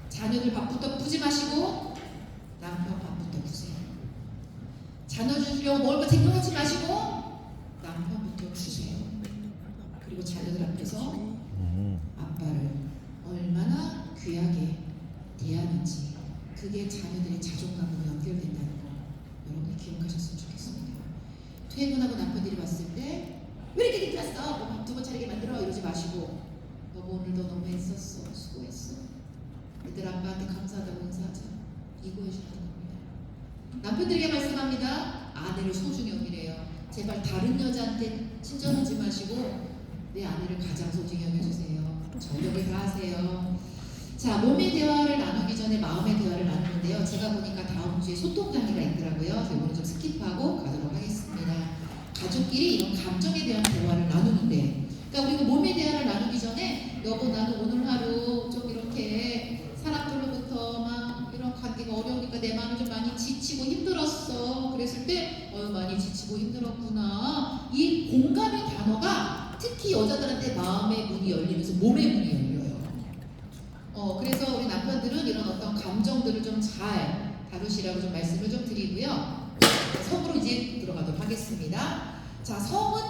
자녀들 밥부터 푸지 마시고 남편 밥부터 푸세요. 자녀 주려고 먹을 거 챙겨놓지 마시고 남편부터 주세요. 그리고 자녀들 앞에서 아빠를 얼마나 귀하게 대하는지, 그게 자녀들의 자존감으로 연결된다는 거 여러분이 기억하셨으면 좋겠습니다. 퇴근하고 남편들이 왔을 때 왜 이렇게 늦게 왔어? 뭐 밥 두 번 차리게 만들어 이러지 마시고, 여보 오늘도 너무 애썼어, 수고했어, 애들 아빠한테 감사하다고 인사하자, 이거 해주는 겁니다. 남편들에게 말씀합니다. 아내를 소중히 여기래요. 제발 다른 여자한테 친절하지 마시고 내 아내를 가장 소중히 여겨주세요. 전력을 다하세요. 자, 몸의 대화를 나누기 전에 마음의 대화를 나누는데요. 제가 보니까 다음 주에 소통 강의가 있더라고요. 이거는 좀 스킵하고 가도록 하겠습니다. 가족끼리 이런 감정에 대한 대화를 나누는데, 그러니까 우리가 몸의 대화를 나누기 전에 여보 나는 오늘 하루 좀 이렇게 사람들로부터 막 이런 관계가 어려우니까 내 마음이 좀 많이 지치고 힘들었어. 그랬을 때 많이 지치고 힘들었구나. 이 공감의 단어가 특히 여자들한테 마음의 문이 열리면서 몸의 문이 열려요. 그래서 우리 남편들은 이런 어떤 감정들을 좀 잘 다루시라고 좀 말씀을 좀 드리고요. 성으로 이제 들어가도록 하겠습니다. 자, 성은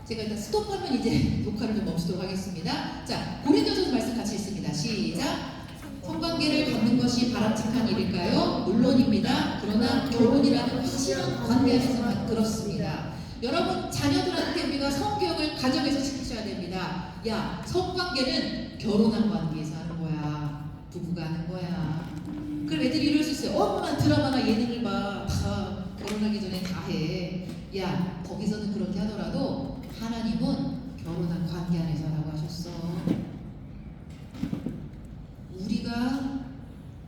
제가 일단 스톱하면 이제 녹화를 좀 멈추도록 하겠습니다. 자, 고린도전서 말씀 같이 읽습니다. 시작. 성관계를 갖는 것이 바람직한 일일까요? 물론입니다. 그러나 결혼이라는 확실한 관계 안에서만 그렇습니다. 여러분, 자녀들한테 우리가 성교육을 가정에서 시키셔야 됩니다. 야, 성관계는 결혼한 관계에서 하는 거야. 부부가 하는 거야. 그럼 애들이 이럴 수 있어요. 엄마 드라마나 예능을 봐. 다 결혼하기 전에 다 해. 야, 거기서는 그렇게 하더라도 하나님은 결혼한 관계 안에서 하라고 하셨어. 우리가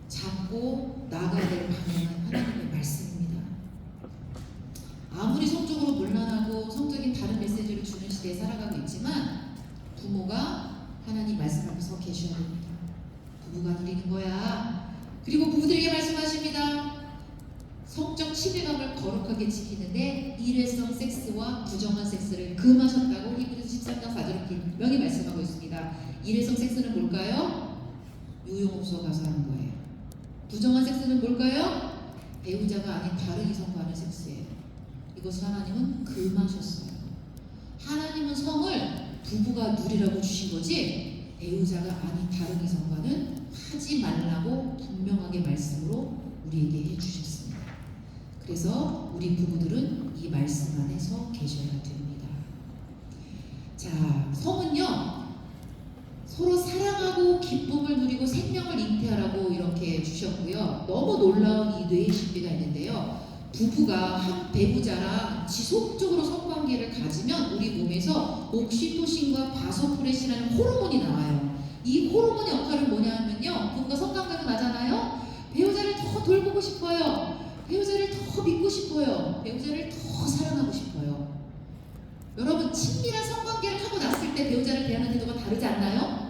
잡고 나가야 될 방향은 하나님의 말씀입니다. 아무리 성적으로 문란하고 성적인 다른 메시지를 주는 시대에 살아가고 있지만 부모가 하나님 말씀 앞에서 계셔야 됩니다. 부부가 누리는 거야. 그리고 부부들에게 말씀하십니다. 성적 친밀감을 거룩하게 지키는데 일회성 섹스와 부정한 섹스를 금하셨다고 히브리서 13장 4절에 분명히 말씀하고 있습니다. 일회성 섹스는 뭘까요? 유용업소 가서 하는 거예요. 부정한 섹스는 뭘까요? 배우자가 아닌 다른 이성과 하는 섹스예요. 이것을 하나님은 금하셨어요. 하나님은 성을 부부가 누리라고 주신 거지 배우자가 아닌 다른 이성과는 하지 말라고 분명하게 말씀으로 우리에게 해주셨습니다. 그래서 우리 부부들은 이 말씀 안에 서 계셔야 됩니다. 자, 성은요 서로 사랑하고 기쁨을 누리고 생명을 잉태하라고 이렇게 주셨고요. 너무 놀라운 이 뇌의 신비가 있는데요. 부부가 한 배우자랑 지속적으로 성관계를 가지면 우리 몸에서 옥시토신과 바소프레신이라는 호르몬이 나와요. 이 호르몬의 역할은 뭐냐면요. 부부가 성관계가 나잖아요. 배우자를 더 돌보고 싶어요. 배우자를 더 믿고 싶어요. 배우자를 더 사랑하고 싶어요. 여러분 친밀한 성관계를 하고 났을 때 배우자를 대하는 태도가 다르지 않나요?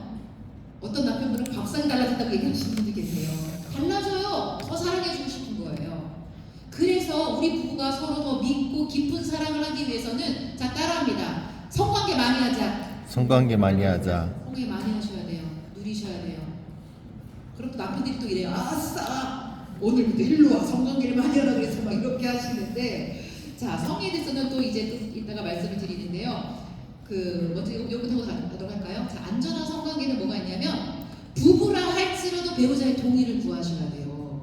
어떤 남편분은 밥상이 달라진다고 얘기하시는 분들 계세요. 달라져요. 더 사랑해주고 싶은 거예요. 그래서 우리 부부가 서로 더 믿고 깊은 사랑을 하기 위해서는 자 따라합니다. 성관계 많이 하자. 성관계 많이 하자. 성관계 많이 하셔야 돼요. 누리셔야 돼요. 그럼 또 남편들이 또 이래요. 아싸! 오늘부터 일로 와. 성관계를 많이 하라 그래서 막 이렇게 하시는데 자 성에 대해서는 또 이제 또 이따가 말씀을 드리는데요. 먼저 이거부터 가도록 할까요? 자, 안전한 성관계는 뭐가 있냐면 부부라 할지라도 배우자의 동의를 구하셔야 돼요.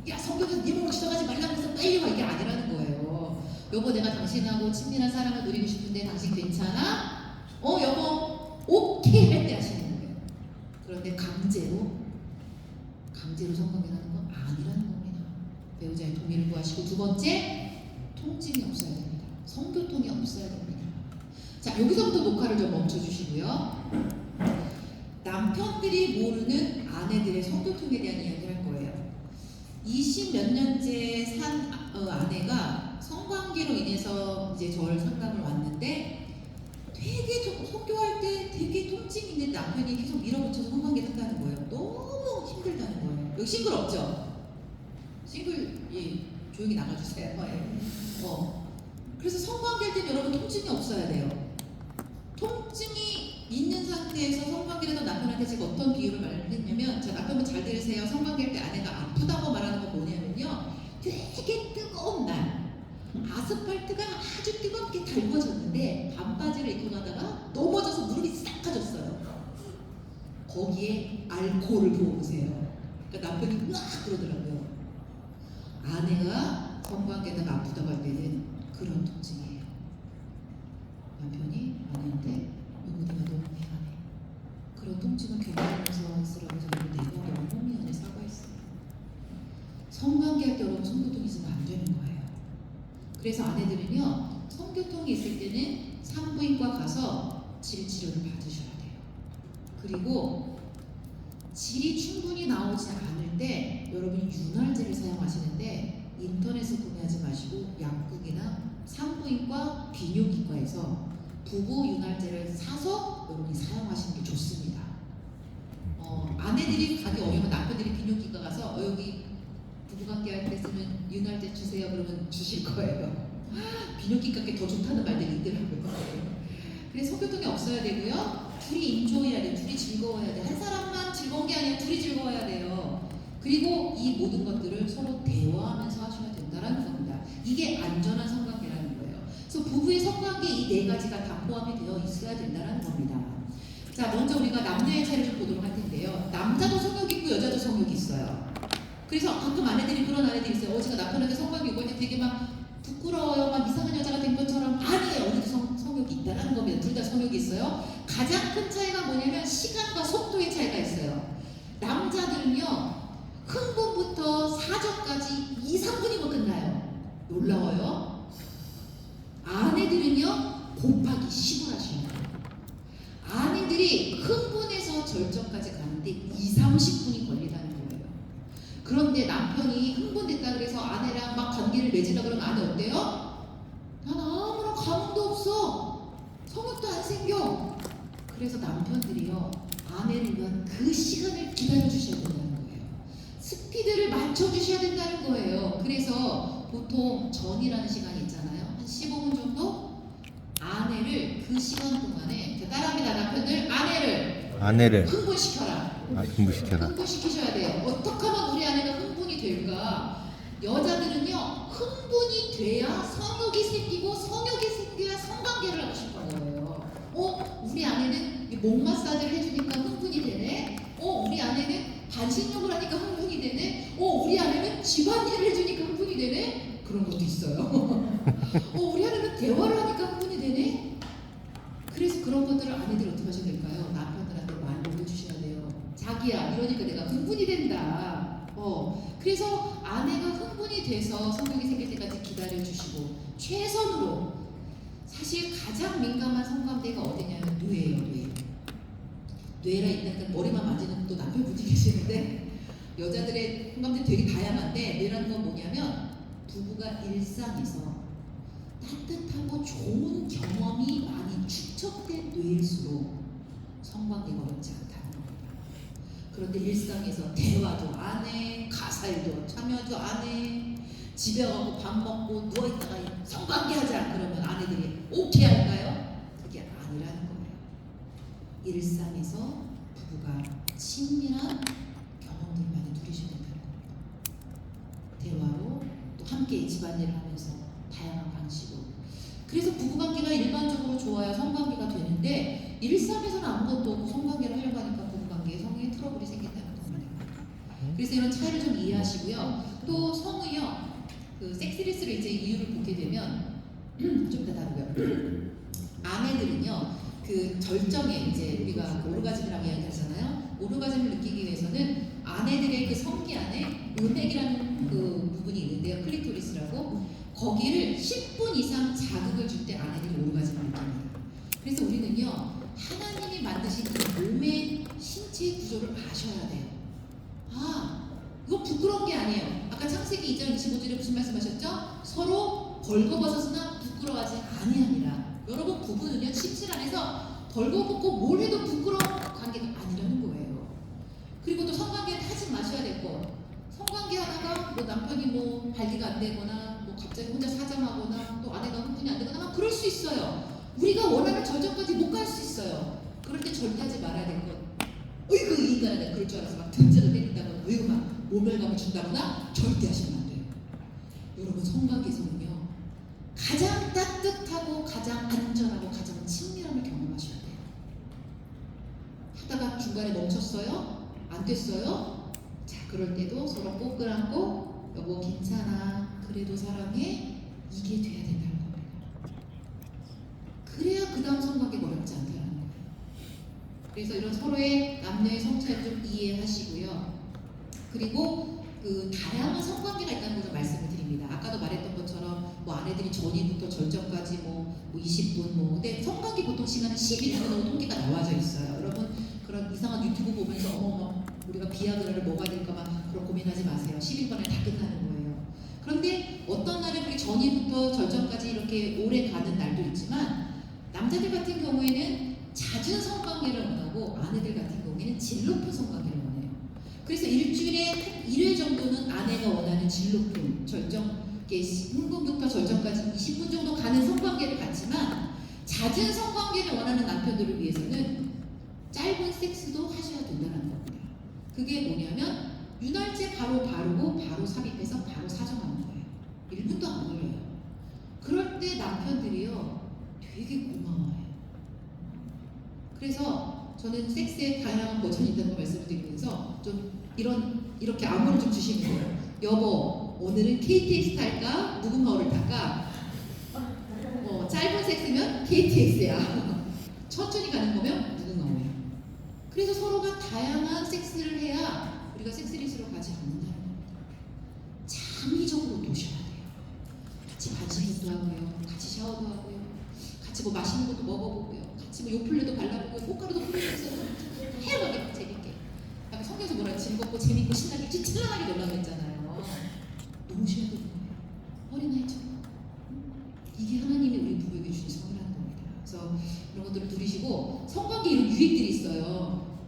야 성경에서 네 몸을 지나가지 말라고 해서 빨리 와 이게 아니라는 거예요. 여보 내가 당신하고 친밀한 사랑을 누리고 싶은데 당신 괜찮아? 여보 오케이 할 때 하시는 거예요. 그런데 강제로 성관계를 하는 건 아니라는 겁니다. 배우자의 동의를 구하시고 두 번째 통증이 없어야 됩니다. 성교통이 없어야 됩니다. 자 여기서부터 녹화를 좀 멈춰주시고요. 남편들이 모르는 아내들의 성교통에 대한 이야기를 할 거예요. 20 몇 년째 산 아내가 성관계로 인해서 이제 저를 상담을 왔는데 되게 성교할 때 되게 통증이 있는데 남편이 계속 밀어붙여서 성관계를 한다는 거예요. 너무 힘들다는 거예요. 여기 싱글 없죠? 싱글 조용히 나가주세요. 그래서 성관계할 때 여러분 통증이 없어야 돼요. 통증이 있는 상태에서 성관계를 하던 남편한테 제가 어떤 비유를 말했냐면 자 남편분 잘 들으세요. 성관계할 때 아내가 아프다고 말하는 건 뭐냐면요. 되게 뜨거운 날 아스팔트가 아주 뜨겁게 달궈졌는데 반바지를 입고 가다가 넘어져서 무릎이 싹 가졌어요. 거기에 알코올을 부어보세요. 그러니까 남편이 으악 그러더라고요. 아내가 성관계에다가 아프다고 할 때는 그런 통증이에요. 남편이 아내한테 여보 내가 너무 미안해. 그런 통증을 겪으면서 했으라고 저는 내가 너무 미안해 사과했어요. 성관계할 때 여러분 성교통이 있으면 안 되는 거예요. 그래서 아내들은요 성교통이 있을 때는 산부인과 가서 질치료를 받으셔야 돼요. 그리고 질이 충분히 나오지 않을 때 여러분이 윤활제를 사용하시는데 인터넷에서 구매하지 마시고 약국이나 산부인과 비뇨기과에서 부부 윤활제를 사서 여러분이 사용하시는 게 좋습니다. 아내들이 가기 어려우면 남편들이 비뇨기과 가서 여기 부부관계 할 때 쓰는 윤활제 주세요 그러면 주실 거예요. 비뇨기과께 더 좋다는 말들이 있더라고요. 그래서 성교통이 없어야 되고요. 둘이 인조해야 돼요. 둘이 즐거워야 돼요. 한 사람만 즐거운 게 아니라 둘이 즐거워야 돼요. 그리고 이 모든 것들을 서로 대화하면서 하셔야 된다는 겁니다. 이게 안전한 성관계라는 거예요. 그래서 부부의 성관계 이 네 가지가 다 포함이 되어 있어야 된다는 겁니다. 자, 먼저 우리가 남녀의 차이를 좀 보도록 할 텐데요. 남자도 성욕이 있고 여자도 성욕이 있어요. 그래서 가끔 아내들이 그런 아내들이 있어요. 제가 남편한테 성관계 있고 할 때 되게 막 부끄러워요. 막 이상한 여자가 된 것처럼 아니에요. 우리도 성욕이 있다는 겁니다. 둘 다 성욕이 있어요. 가장 큰 차이가 뭐냐면 시간과 속도의 차이가 있어요. 남자들은요. 흥분부터 사정까지 2, 3분이면 끝나요. 놀라워요. 아내들은요. 곱하기 10을 하시는 거예요. 아내들이 흥분해서 절정까지 가는데 2, 30분이 걸린다는 거예요. 그런데 남편이 흥분됐다 그래서 아내랑 막 관계를 맺으려고 그러면 아내 어때요? 난 아무런 감흥도 없어. 성욕도 안 생겨. 그래서 남편들이요. 아내를 위한 그 시간을 기다려주셔야 된다는 거예요. 스피드를 맞춰주셔야 된다는 거예요. 그래서 보통 전이라는 시간이 있잖아요. 한 15분 정도? 아내를 그 시간 동안에 따라합니다. 남편들 아내를 흥분시켜라. 흥분시켜라. 흥분시키셔야 돼요. 어떻게 하면 우리 아내가 흥분이 될까? 여자들은요 흥분이 돼야 성욕이 생기고 성욕이 생겨야 성관계를 하고 싶은 거예요. 우리 아내는 목 마사지를 해주니까 흥분이 되네. 우리 아내는 반신욕을 하니까 흥분이 되네. 우리 아내는 집안일을 해주니까 흥분이 되네. 그런 것도 있어요. 우리 아내는 대화를 하니까 흥분이 되네. 그래서 그런 것들을 아내들이 어떻게 하셔야 될까요? 남편들한테 많이 보여주셔야 돼요. 자기야 이러니까 내가 흥분이 된다. 그래서 아내가 흥분이 돼서 성욕이 생길 때까지 기다려주시고 최선으로 사실 가장 민감한 성감대가 어디냐면 뇌예요. 뇌라 있는 머리만 만지는 또 남편분이 계시는데 여자들의 성감대 되게 다양한데 뇌라는 건 뭐냐면 부부가 일상에서 따뜻하고 좋은 경험이 많이 축적된 뇌일수록 성관계가 어렵지 않다는 겁니다. 그런데 일상에서 대화도 안 해, 가사일도 참여도 안 해, 집에 가고 밥 먹고 누워있다가 성관계 하자 그러면 아내들이 오케이 할까요? 그게 아니라는 거예요. 일상에서 부부가 친밀한 경험들을 많이 누리셔야 된다는 겁니다. 대화로 또 함께 집안일을 하면서 다양한 방식으로. 그래서 부부관계가 일반적으로 좋아야 성관계가 되는데 일상에서는 아무것도 없고 성관계를 하려고 하니까 부부관계에 성의 트러블이 생긴다는 겁니다. 그래서 이런 차이를 좀 이해하시고요. 또 성은요, 그 섹스리스를 이제 이유를 보게 되면 좀 이따 다루고요. 아내들은요, 그 절정에 이제 우리가 오르가즘이라고 이야기하잖아요. 오르가즘을 느끼기 위해서는 아내들의 그 성기 안에 음액이라는 그 부분이 있는데요, 클리토리스라고. 거기를 10분 이상 자극을 줄 때 아내들이 오르가즘을 느낍니다. 그래서 우리는요, 하나님이 만드신 그 몸의 신체 구조를 아셔야 돼요. 이거 부끄러운 게 아니에요. 아까 창세기 2장 25절에 무슨 말씀하셨죠? 서로 벌거벗었으나 부끄러워하지 아니하니라. 여러분, 부부는요, 침실 안에서 벌거벗고 뭘 해도 부끄러운 관계가 아니라는 거예요. 그리고 또 성관계는 하지 마셔야 될 거. 성관계 하다가 뭐 남편이 뭐 발기가 안 되거나 뭐 갑자기 혼자 사정하거나 또 아내가 흥분이 안 되거나 막 그럴 수 있어요. 우리가 원하는 절정까지 못 갈 수 있어요. 그럴 때 절대 하지 말아야 될 것. 어이구 이 인간아, 내가 그럴 줄 알아서 막 등짝을 때린다거나 어이구 막 모멸감을 준다거나 절대 하시면 안 돼요. 여러분, 성관계에서는요, 가장 따뜻하고 가장 안전하고 가장 친밀함을 경험하셔야 돼요. 하다가 중간에 멈췄어요? 안 됐어요? 자, 그럴 때도 서로 꼭 끌안고 여보 괜찮아, 그래도 사랑해, 이게 돼야 된다는 겁니다. 그래야 그 다음 성관계가 어렵지 않다는 거예요. 그래서 이런 서로의 남녀의 성차를 좀 이해하시고요. 그리고 그 다양한 성관계가 있다는 것을 말씀을 드립니다. 아까도 말했던 것처럼 뭐 아내들이 전이부터 절정까지 뭐 20분 근데 성관계 보통 시간은 11분으로 통계가 나와져 있어요. 여러분, 그런 이상한 유튜브 보면서 어머 우리가 비아그라를 먹어야 될까 봐 그런 고민하지 마세요. 11분에 다 끝나는 거예요. 그런데 어떤 날은 우리 전이부터 절정까지 이렇게 오래 가는 날도 있지만 남자들 같은 경우에는 잦은 성관계를 원하고 아내들 같은 경우에는 질 높은 성관계를 원해요. 그래서 일주일에 한 1회 정도는 아내가 원하는 질 높은 흥분부터 절정까지 20분 정도 가는 성관계를 갖지만 잦은 성관계를 원하는 남편들을 위해서는 짧은 섹스도 하셔야 된다는 겁니다. 그게 뭐냐면 윤활제 바로 바르고 바로 삽입해서 바로 사정하는 거예요. 1분도 안 걸려요. 그럴 때 남편들이요 되게 고마워해요. 그래서 저는 섹스에 다양한 버전이 있다는 걸 말씀을 드리면서 좀 이렇게 안무를 좀 주시면 돼요. 여보, 오늘은 KTX 탈까? 무궁화호를 탈까? 짧은 섹스면 KTX야. 천천히 가는 거면 무궁화호야. 그래서 서로가 다양한 섹스를 해야 우리가 섹스리스로 가지 않는다는 겁니다. 창의적으로 노셔야 돼요. 같이 반신욕도 하고요, 같이 샤워도 하고요, 같이 뭐 맛있는 것도 먹어보고요, 같이 뭐 요플레도 발라보고요, 꽃가루도 뿌리면서 해보게 재밌게. 약간 성경에서 뭐라 즐겁고 재밌고 신나게 찌릿하게 놀라고 했잖아요. 노셔야 되는 거예요. 어린아이처럼. 이게 하나님이 우리 부부에게 주신 성이라는 겁니다. 그래서 이런 것들을 누리시고 성관계 이런 유익들이 있어요.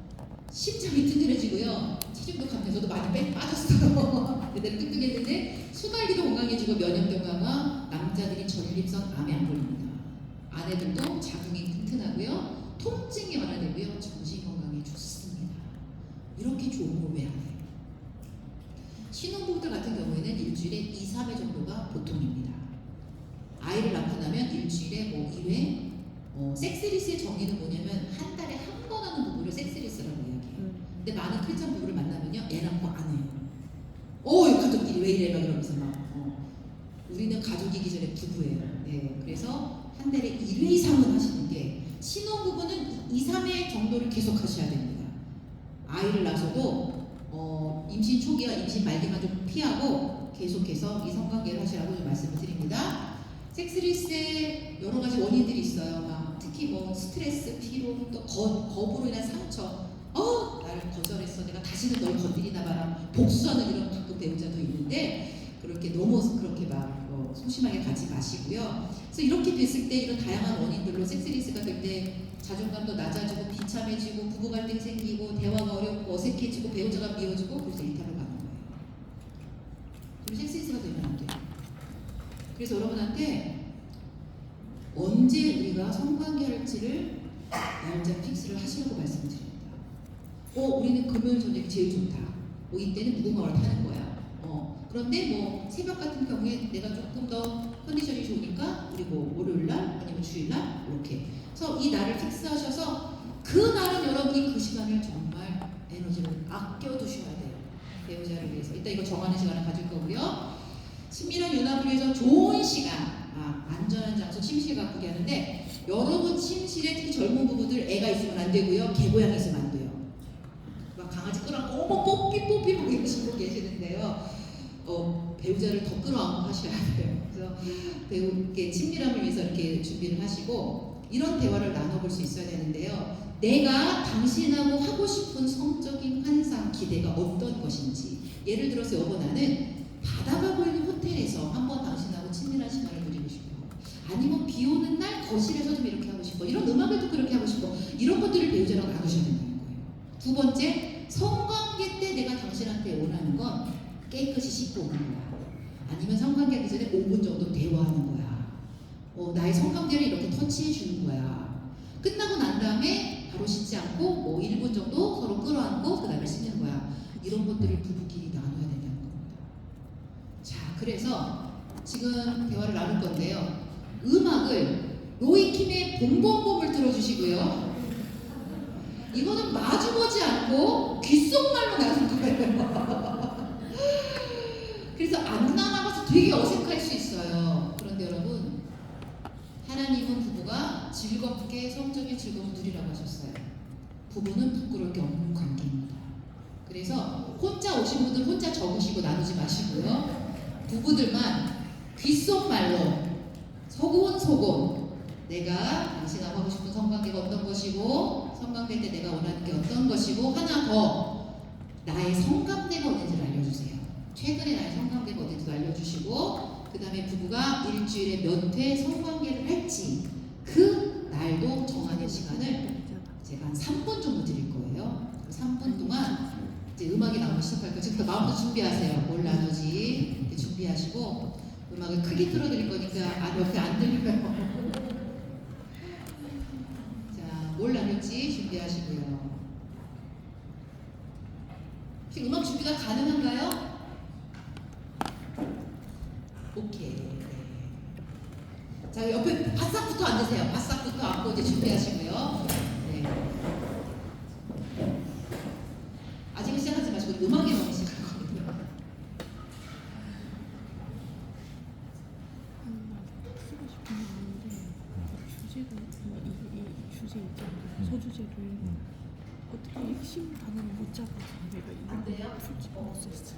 심장이 튼튼해지고요. 체중도 감면서도 많이 빠졌어요. 그대로 뚱뚱했는데 수달기도 건강해지고 면역력 강화, 남자들이 전립선 암에 안 걸립니다. 아내들도 자궁이 튼튼하고요, 통증이 완화되고요, 정신 건강에 좋습니다. 이렇게 좋은 걸 왜 안 해요? 신혼부부들 같은 경우에는 일주일에 일주일에 뭐 1회. 섹스리스의 정의는 뭐냐면 한 달에 한 번 하는 부부를 섹스리스라고 이야기해요. 근데 많은 크리스천 부부를 만나면요, 애 낳고 안 해요. 가족끼리 왜 이래? 막 이러면서 막. 우리는 가족이기 전에 부부예요. 네, 그래서 한 달에 1회 이상은 하시는 게, 신혼부부는 2, 3회 정도를 계속 하셔야 됩니다. 아이를 낳아서도 임신 초기와 임신 말기만 좀 피하고 계속해서 이 성관계를 하시라고 좀 말씀을 드립니다. 섹스리스의 여러 가지 원인들이 있어요. 특히 뭐 스트레스, 피로, 또 거부로 인한 상처. 나를 거절했어. 내가 다시는 널 건드리나 봐라. 복수하는 이런 가끔 배우자도 있는데, 그렇게 너무 그렇게 막 소심하게 가지 마시고요. 그래서 이렇게 됐을 때 이런 다양한 원인들로 섹스리스가 될 때 자존감도 낮아지고 비참해지고 부부 갈등 생기고 대화가 어렵고 어색해지고 배우자가 미워지고, 그래서 이탈로 가는 거예요. 그리고 섹스리스가 되면 안 돼요. 그래서 여러분한테 언제 우리가 성관계 할지를 날짜 픽스를 하시라고 말씀드립니다. 우리는 금요일 저녁이 제일 좋다. 이때는 무궁화를 타는 거야. 그런데 뭐 새벽 같은 경우에 내가 조금 더 컨디션이 좋으니까 우리 뭐 월요일날 아니면 주일날 이렇게. 그래서 이 날을 픽스하셔서 그 날은 여러분이 그 시간을 정말 에너지를 아껴두셔야 돼요. 배우자를 위해서. 일단 이거 정하는 시간을 가질 거고요. 친밀한 연합을 위해서 좋은 시간, 안전한 장소, 침실 가꾸게 하는데, 여러분 침실에 특히 젊은 부부들 애가 있으면 안 되고요. 개고양이 있으면 안 돼요. 막 강아지 끌어안고 뽀삐 뭐 이러시고 계시는데요. 배우자를 더 끌어안고 하셔야 돼요. 그래서 배우께 친밀함을 위해서 이렇게 준비를 하시고 이런 대화를 나눠볼 수 있어야 되는데요. 내가 당신하고 하고 싶은 성적인 환상, 기대가 어떤 것인지. 예를 들어서 여보, 나는 바다가 보이는 호텔에서 한번 당신하고 친밀한 시간을 누리고 싶어. 아니면 비 오는 날 거실에서 좀 이렇게 하고 싶어. 이런 음악을 듣고 이렇게 하고 싶어. 이런 것들을 배우자랑 나누셔야 된다는 거예요. 두 번째, 성관계 때 내가 당신한테 원하는 건 깨끗이 씻고 오는 거야. 아니면 성관계 하기 전에 5분 정도 대화하는 거야. 나의 성관계를 이렇게 터치해 주는 거야. 끝나고 난 다음에 바로 씻지 않고 뭐 1분 정도 서로 끌어안고 그 다음에 씻는 거야. 이런 것들을 부부끼리 나눠야 된다는 겁니다. 자, 그래서 지금 대화를 나눌 건데요. 음악을 로이킴의 봄봄봄을 들어주시고요. 이거는 마주보지 않고 귓속말로 나눈 거예요. 그래서 안 나가서 되게 어색할 수 있어요. 그런데 여러분, 하나님은 부부가 즐겁게 성적인 즐거움을 누리라고 하셨어요. 부부는 부끄러울 게 없는 관계입니다. 그래서 혼자 오신 분들 혼자 적으시고 나누지 마시고요. 부부들만 귓속말로 소곤소곤 내가 당신하고 하고 싶은 성관계가 어떤 것이고, 성관계 때 내가 원하는 게 어떤 것이고, 하나 더 나의 성감대가 어딘지를 알려주세요. 최근에 나의 성관계가 어딘지도 알려주시고, 그 다음에 부부가 일주일에 몇 회 성관계를 할지 그 날도 정하는 시간을 제가 한 3분 정도 드릴 거예요. 3분 동안 이제 음악이 나오기 시작할 거예요. 지금 마음도 준비하세요. 뭘 나누지 이렇게 준비하시고, 음악을 크게 틀어드릴 거니까 옆에 안 들려요. 자, 뭘 나눌지 준비하시고요. 혹시 음악 준비가 가능한가요? 오케이. 자, 옆에 바싹부터 앉으세요. 바싹부터 앉고 이제 준비하시고요. 네. 아직은 시작하지 마시고 음악에 너무 시작하거든요. 쓰고 싶은 게 있는데 주제가 이 주제 있잖아요. 소주제를 어떻게 핵심 단어를 못 잡아서 내가 이거 풀지 못했어.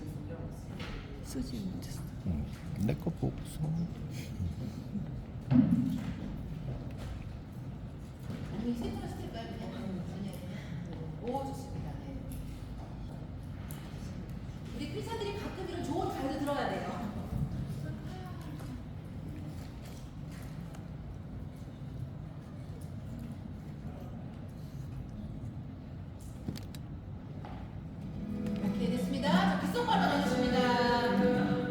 쓰지 못했어. 내 거 보고서 아니, 세 번째 스텝까지 그냥 오, 좋습니다. 네. 우리 필사들이 가끔 이런 좋은 가이드 들어야 돼요. 오케이, 됐습니다. 자, 귓속말로 나누십니다.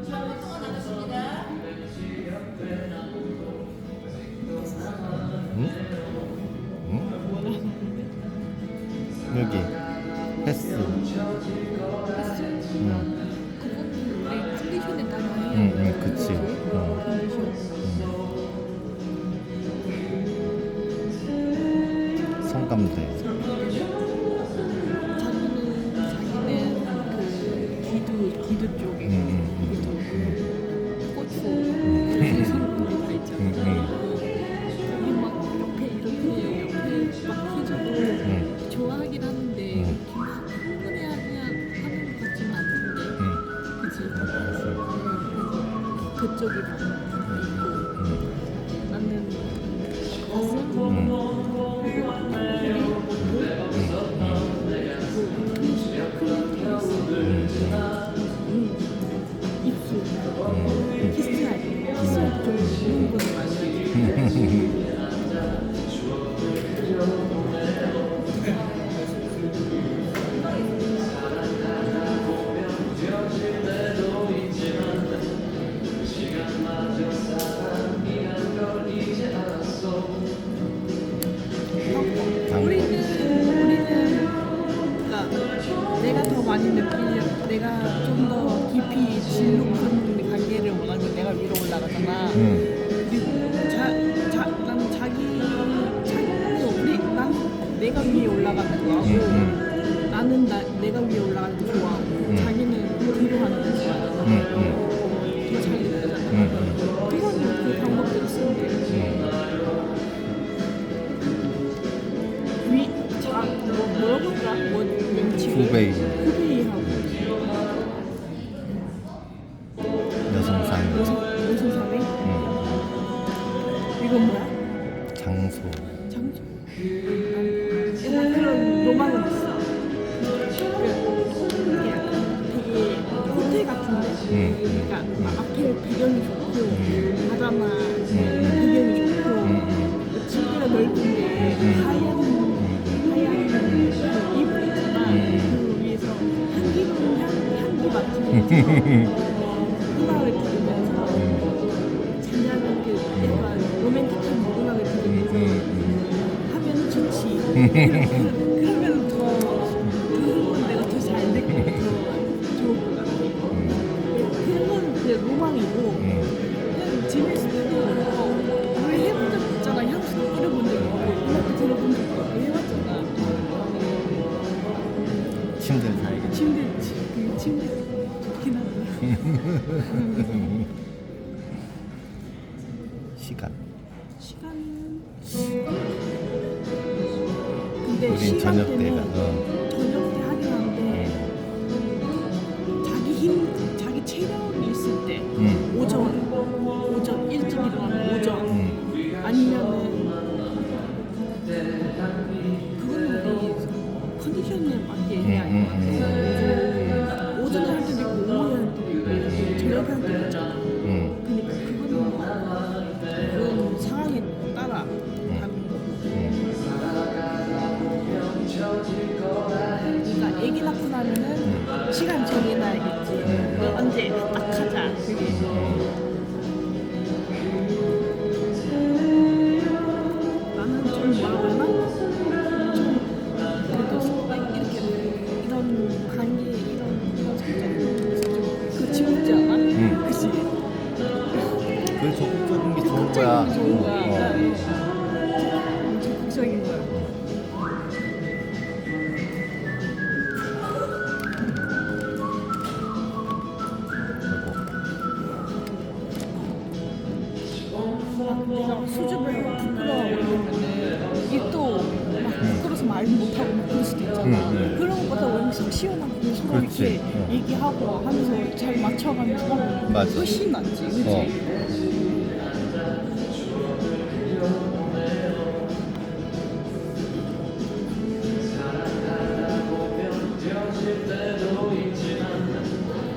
3분 동안 나누십니다. 여기 패스. 그건 내 컨디션에 따라 해. 그치. 컨디션. 상감대. 자기는 그 기도 쪽에 고추 성분이 다 있잖아. 우리 막 옆에 막 해줘도 좋아하긴 하는데 막 흥분해하냐 하는 것 같지는 않던데. 그치? 그쪽이랑 있고 나는 가슴 입술 키스할 좀 이런 거는 많이 하지. 우리는 그러니까 내가 더 많이 느끼려 내가 좀 더 깊이 진높은 관계를 원하면 내가 위로 올라가잖아. 그리고 나는 난 내가 위에 올라가는 거 하고 나는 내가 위에 올라가는 거 좋아하고 자기는 뒤로 가는 거 좋아하잖아. 더 잘 느끼잖아. 그건 그 방법대로 쓰면 돼. 뭐라고 할까? 후베이. 후베이하고 여성상. 여성사회? 이건 뭐야? 장소. 장소? 약간 그런 로망은 있어. 이게 약간 되게 호텔 같은데 그러니까 막 앞에 배경이 좋고 바다나 배경이 좋고 침대가 넓은데 하얀 이불 있잖아. 그 위에서 향기 맡으면서 음악을 들으면서 잔잔한 그 약간 로맨틱한 음악을 들으면서 하면 좋지. 그러면 그건 내가 더 잘 느끼고 더 좋을 것 같아. 그건 그냥 로망이고 그냥 집에서 우리 해본 적 있잖아. 향수도 뿌려본 적 있고 음악도 들어본 적 있고 해봤잖아. 침대를 살겠지. 침대 좋긴 하네. 시간. 근데 우린 저녁 때가. 저녁 때 하긴 한데 자기 체력이 있을 때 오전 일찍 일어나면 오전 아니면은 그거는 우리 컨디션에 맞게 해야 돼. 오전에 할 때도 있고 오후에 할 때도 있고 저녁에 할 때도 있잖아. 그러니까 그건 상황에 따라 다른 거고. 그러니까 애기 낳고 나면은 시간 정해놔야겠지. 언제 딱 하자. 그게. 나는 좀 뭐라고 하나? 좀 그래도 이렇게 이런 관계 이런 성적인 그 지겹지 않아? 그치? 그 적극적인 게 좋은 거야. 적극적인 게 좋은 거야. 적극적인 거야. 내가 수줍을 부끄러워하고 이러면은 입도 막 부끄러워서 말 못하고 막 그럴 수도 있잖아. 그런 것보다 오히려 속 시원하고 서로 그렇지. 이렇게 얘기하고 하면서 잘 맞춰가면서 하면 맞아. 훨씬 낫지, 그치?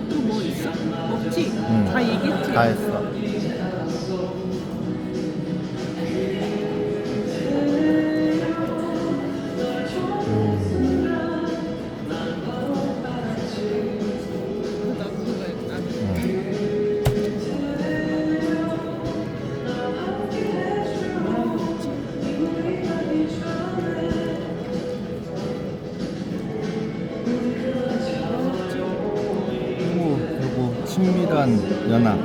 또 뭐 있어? 없지? 다 얘기했지? 다 했어. 그리고 친밀한 연합.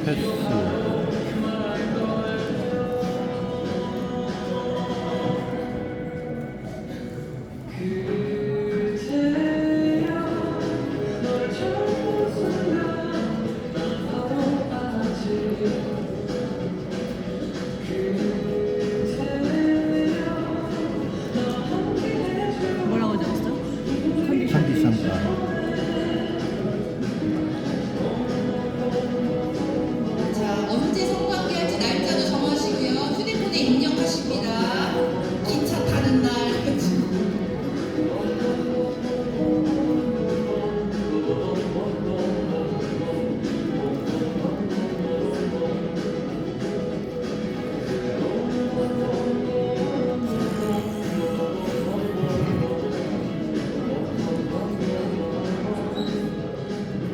패스. 뭐라고 적었어? 컨디션과. 자, 언제 성관계할지 날짜도 정하시고요. 휴대폰에 입력하십니다. 기차 타는 날.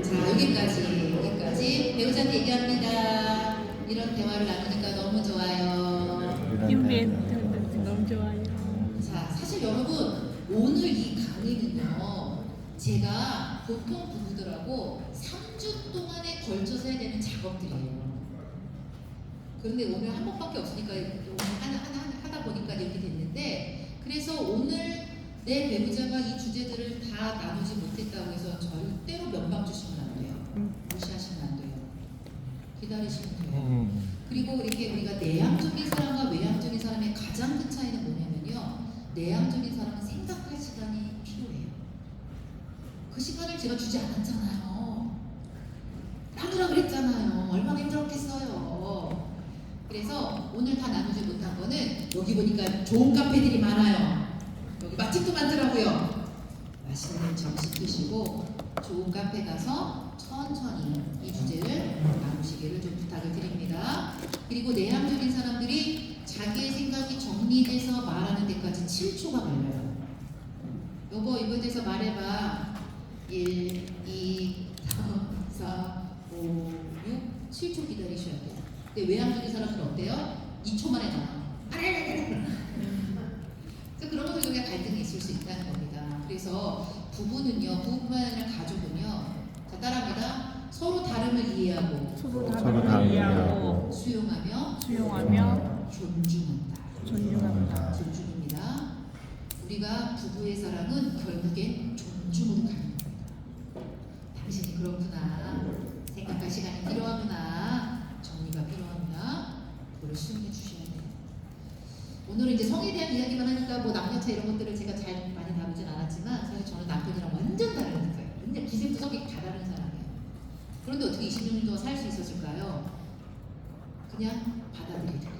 자, 여기까지 배우자한테 얘기합니다. 이런 대화를 나누니까 너무 좋아요. 유리한테 너무 좋아요. 자, 사실 여러분 오늘 이 강의는요, 제가 보통 부부들하고 3주 동안에 걸쳐서 해야 되는 작업들이에요. 그런데 오늘 한 번밖에 없으니까 하다 보니까 이렇게 됐는데, 그래서 오늘 내 배우자가 이 주제들을 다 나누지 못했다고 해서 절대로 면박 주시면 안 돼요. 무시하시면 안 돼요. 기다리시면 돼요. 그리고 이렇게 우리가 내향적인 사람과 외향적인 사람의 가장 큰 차이는 뭐냐면요, 내향적인 사람은 생각할 시간이 필요해요. 그 시간을 제가 주지 않았잖아요. 나누라 그랬잖아요. 얼마나 힘들었겠어요. 그래서 오늘 다 나누지 못한 거는, 여기 보니까 좋은 카페들이 많아요. 여기 맛집도 많더라고요. 맛있는 점심 드시고 좋은 카페 가서 천천히 이 주제를 나누시기를 좀 부탁을 드립니다. 그리고 내향적인 사람들이 자기의 생각이 정리돼서 말하는 데까지 7초가 걸려요. 여보, 이거에 대해서 말해봐. 1, 2, 3, 4, 5, 6, 7초 기다리셔야 돼요. 근데 외향적인 사람들은 어때요? 2초 만에 나와요. 그래서 그러면서 여기가 갈등이 있을 수 있다는 겁니다. 그래서 부부는요, 부부뿐만 아니라 가족은요, 자, 따라합니다. 서로 다름을 이해하고 서로 다름을 다름을 이해하고 이해하고 수용하며 존중한다. 존중합니다. 존중입니다. 우리가 부부의 사랑은 결국엔 존중으로 가는 겁니다. 당신이 그렇구나, 생각할 시간이 필요하구나, 정리가 필요합니다. 그걸 수용해 주셔야 돼요. 오늘은 이제 성에 대한 이야기만 하니까 뭐 남녀차 이런 것들을 제가 잘 많이 다루진 않았지만, 사실 저는 남편이랑 완전 다르니까요. 완전 기생도성이 다 다른 사람이에요. 그런데 어떻게 20년 동안 살 수 있었을까요? 그냥 받아들일 거예요.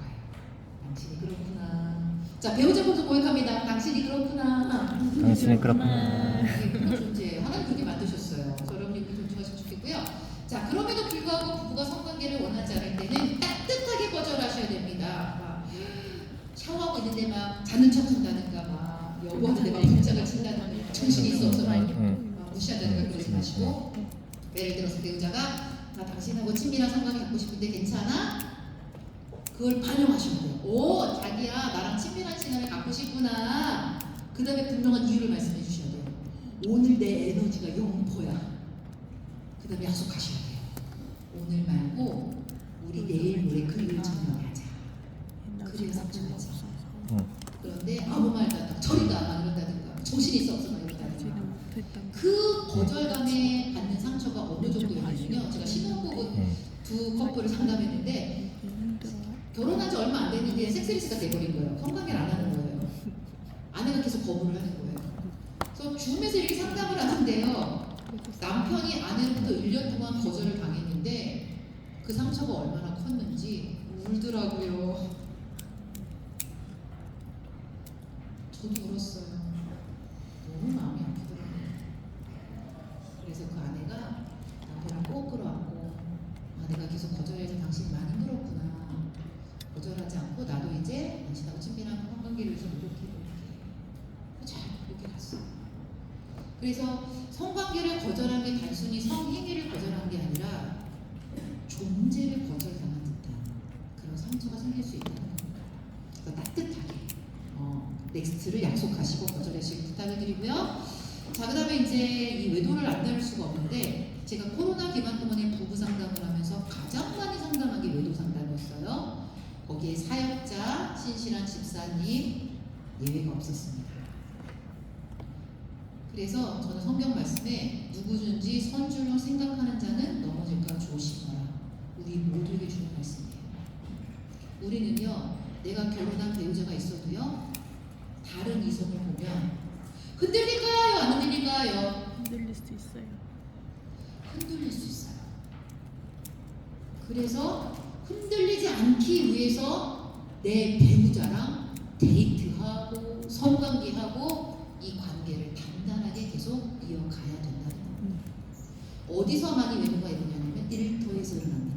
당신이 그렇구나. 자, 배우자분도 고백합니다. 당신이 그렇구나. 당신이 그렇구나. 이게 그런 존재예요. 하나님 그렇게 만드셨어요. 그래서 여러분이 그렇게 존중하시면 좋겠고요. 자, 그럼에도 불구하고 부부가 성관계를 원하지 않을 때는 따뜻하게 거절하셔야 됩니다. 막 샤워하고 있는데 막 자는 척 한다든가, 막 여보한테 막 문짝을 친다든가, 정신이 있어서 막 무시한다든가 그러지 마시고, 예를 들어서 배우자가 나 당신하고 친밀한 성관계 갖고 싶은데 괜찮아? 그걸 반영하시면 돼요. 오, 자기야 나랑 친밀한 시간을 갖고 싶구나. 그 다음에 분명한 이유를 말씀해 주셔야 돼요. 오늘 내 에너지가 0%야. 그 다음에 약속하셔야 돼요. 오늘 말고 우리 내일 모레 금요일 저녁에 하자. 그래야 상처하지. 그런데 아무 말도 안 하고 저리 가 막 이런다든가, 정신이 있어 없어 막 이런다든가, 그 거절감에 받는 상처가 어느 정도냐면요, 제가 신혼부부 두 커플을 상담했는데 결혼한 지 얼마 안 됐는데 섹스리스가 돼버린 거예요. 성관계를 안 하는 거예요. 아내가 계속 거부를 하는 거예요. 그래서 줌에서 이렇게 상담을 하는데요, 남편이 아내로부터 1년 동안 거절을 당했는데 그 상처가 얼마나 컸는지 울더라고요. 저도 울었어요. 너무 마음이 아프더라고요. 그래서 그 아내가 남편을 꼭 끌어안고, 아, 내가 계속 거절해서 당신이 많이 힘들었구나. 거절하지 않고 나도 이제 당신하고 친밀한 성관계를 위해서 노력해볼게. 잘 그렇게 갔어요. 그래서 성관계를 거절한 게 단순히 성행위를 거절한 게 아니라 존재를 거절당한 듯한 그런 상처가 생길 수 있다는 겁니다. 그래서 따뜻하게 넥스트를 약속하시고 거절하시길 부탁을 드리고요. 자, 그 다음에 이제 이 외도를 안 다룰 수가 없는데, 제가 코로나 기간 동안에 부부 상담을 하면서 가장 많이 거기에 사역자, 신실한 집사님 예외가 없었습니다. 그래서 저는 성경 말씀에 누구든지 선줄로 생각하는 자는 넘어질까 조심하라. 우리 모두에게 주는 말씀이에요. 우리는요, 내가 결혼한 배우자가 있어도요, 다른 이성을 보면 흔들릴까요? 안 흔들릴까요? 흔들릴 수 있어요. 흔들릴 수 있어요. 그래서 흔들리지 않기 위해서 내 배우자랑 데이트하고 성관계하고 이 관계를 단단하게 계속 이어가야 된다는 겁니다. 어디서 많이 외도가 일어나냐면 일터에서 일어납니다.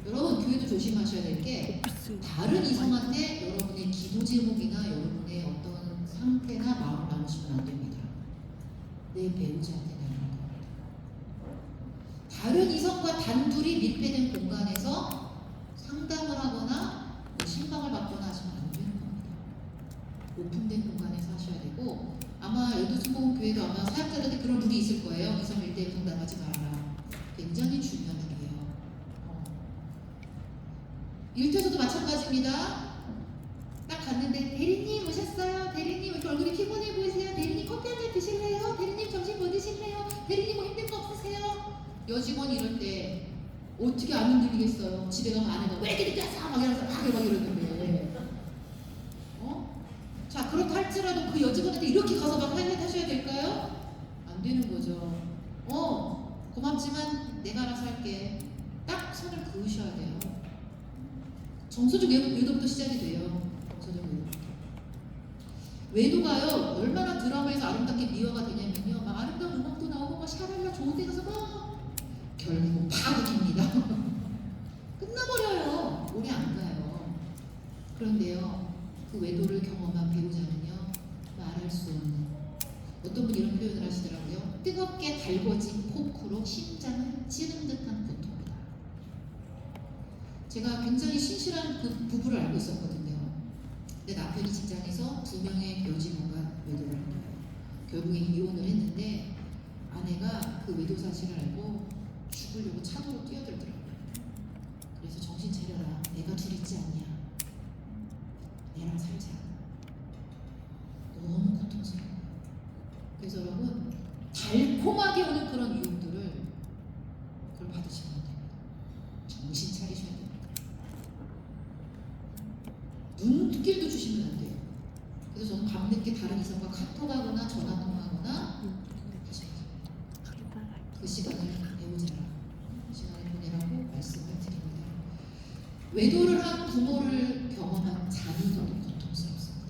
여러분 교회도 조심하셔야 될 게 오피스. 다른 이성한테 여러분의 기도 제목이나 여러분의 어떤 상태나 마음을 나누시면 안 됩니다. 내 배우자한테 나누는 겁니다. 다른 이성과 단둘이 밀폐된 공간에서 상담을 하거나 신방을 받거나 하시면 안 되는 겁니다. 오픈된 공간에서 하셔야 되고, 아마 여도순복음 교회도 아마 사역자들한테 그런 룰이 있을 거예요. 이성 1대1 상담하지 말아라. 굉장히 중요한 룰이에요. 일터에서도 마찬가지입니다. 딱 갔는데 대리님 오셨어요. 대리님 이렇게 얼굴이 피곤해 보이세요. 대리님 커피 한 잔 드실래요? 대리님 점심 뭐 드실래요? 대리님 뭐 힘든 거 없으세요? 여직원이 이럴 때 어떻게 안 흔들리겠어요? 집에 가면 아내가 왜 이렇게 늦게 왔어? 막 이러면서 막 이러는데 자 그렇다 할지라도 그 여직원한테 이렇게 가서 막 하셔야 될까요? 안 되는 거죠. 고맙지만 내가 알아서 할게. 딱 선을 그으셔야 돼요. 정서적 외도부터 시작이 돼요. 정서적 외도부터. 외도가요 얼마나 드라마에서 아름답게 미화가 되냐면요, 막 아름다운 음악도 나오고 막 샤랄라 좋은 데 가서 막 결국 파국입니다. 끝나버려요. 오래 안 가요. 그런데요, 그 외도를 경험한 배우자는요, 말할 수 없는, 어떤 분이 이런 표현을 하시더라고요. 뜨겁게 달궈진 포크로 심장을 찌른 듯한 고통이다. 제가 굉장히 신실한 그 부부를 알고 있었거든요. 근데 남편이 직장에서 2명의 여직원과 외도를 한 거예요. 결국에 이혼을 했는데 아내가 그 외도 사실을 알고 죽으려고 차도로 뛰어들더라고요. 그래서 정신 차려라. 내가 둘 있지 않냐. 얘랑 살자. 너무 고통스러워요. 그래서 여러분 달콤하게 오는 그런 유혹들을 그걸 받으시면 안 됩니다. 정신 차리셔야 됩니다. 눈길도 주시면 안 돼요. 그래서 저는 밤늦게 다른 이성과 카톡하거나 전화통화하거나 하셔야 돼요. 그 시간을 배우자라, 그 시간을 보내라고 말씀을 드립니다. 외도를 한 부모를 경험한 자녀들도 고통스럽습니다.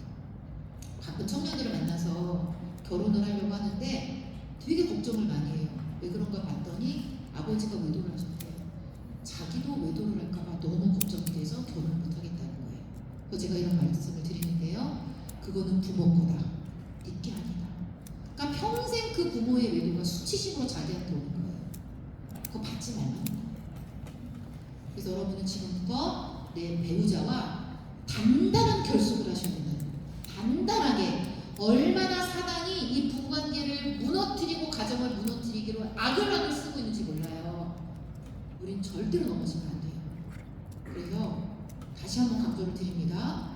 가끔 청년들을 만나서 결혼을 하려고 하는데 되게 걱정을 많이 해요. 왜 그런가 봤더니 아버지가 외도를 하셨대요. 자기도 외도를 할까봐 너무 걱정이 돼서 결혼을 못하겠다는 거예요. 그래서 제가 이런 말씀을 드리는데요, 그거는 부모 거다. 네게 아니다. 그러니까 평생 그 부모의 외도가 수치심으로 자기한테 오는 거예요. 그거 받지 말라는 거예요. 그래서 여러분은 지금부터 내 배우자와 단단한 결속을 하셔야 된다는 거예요. 단단하게. 얼마나 사단이 이 부부관계를 무너뜨리고 가정을 무너뜨리기로 악을 쓰고 있는지 몰라요. 우린 절대로 넘어지면 안 돼요. 그래서 다시 한번 강조를 드립니다.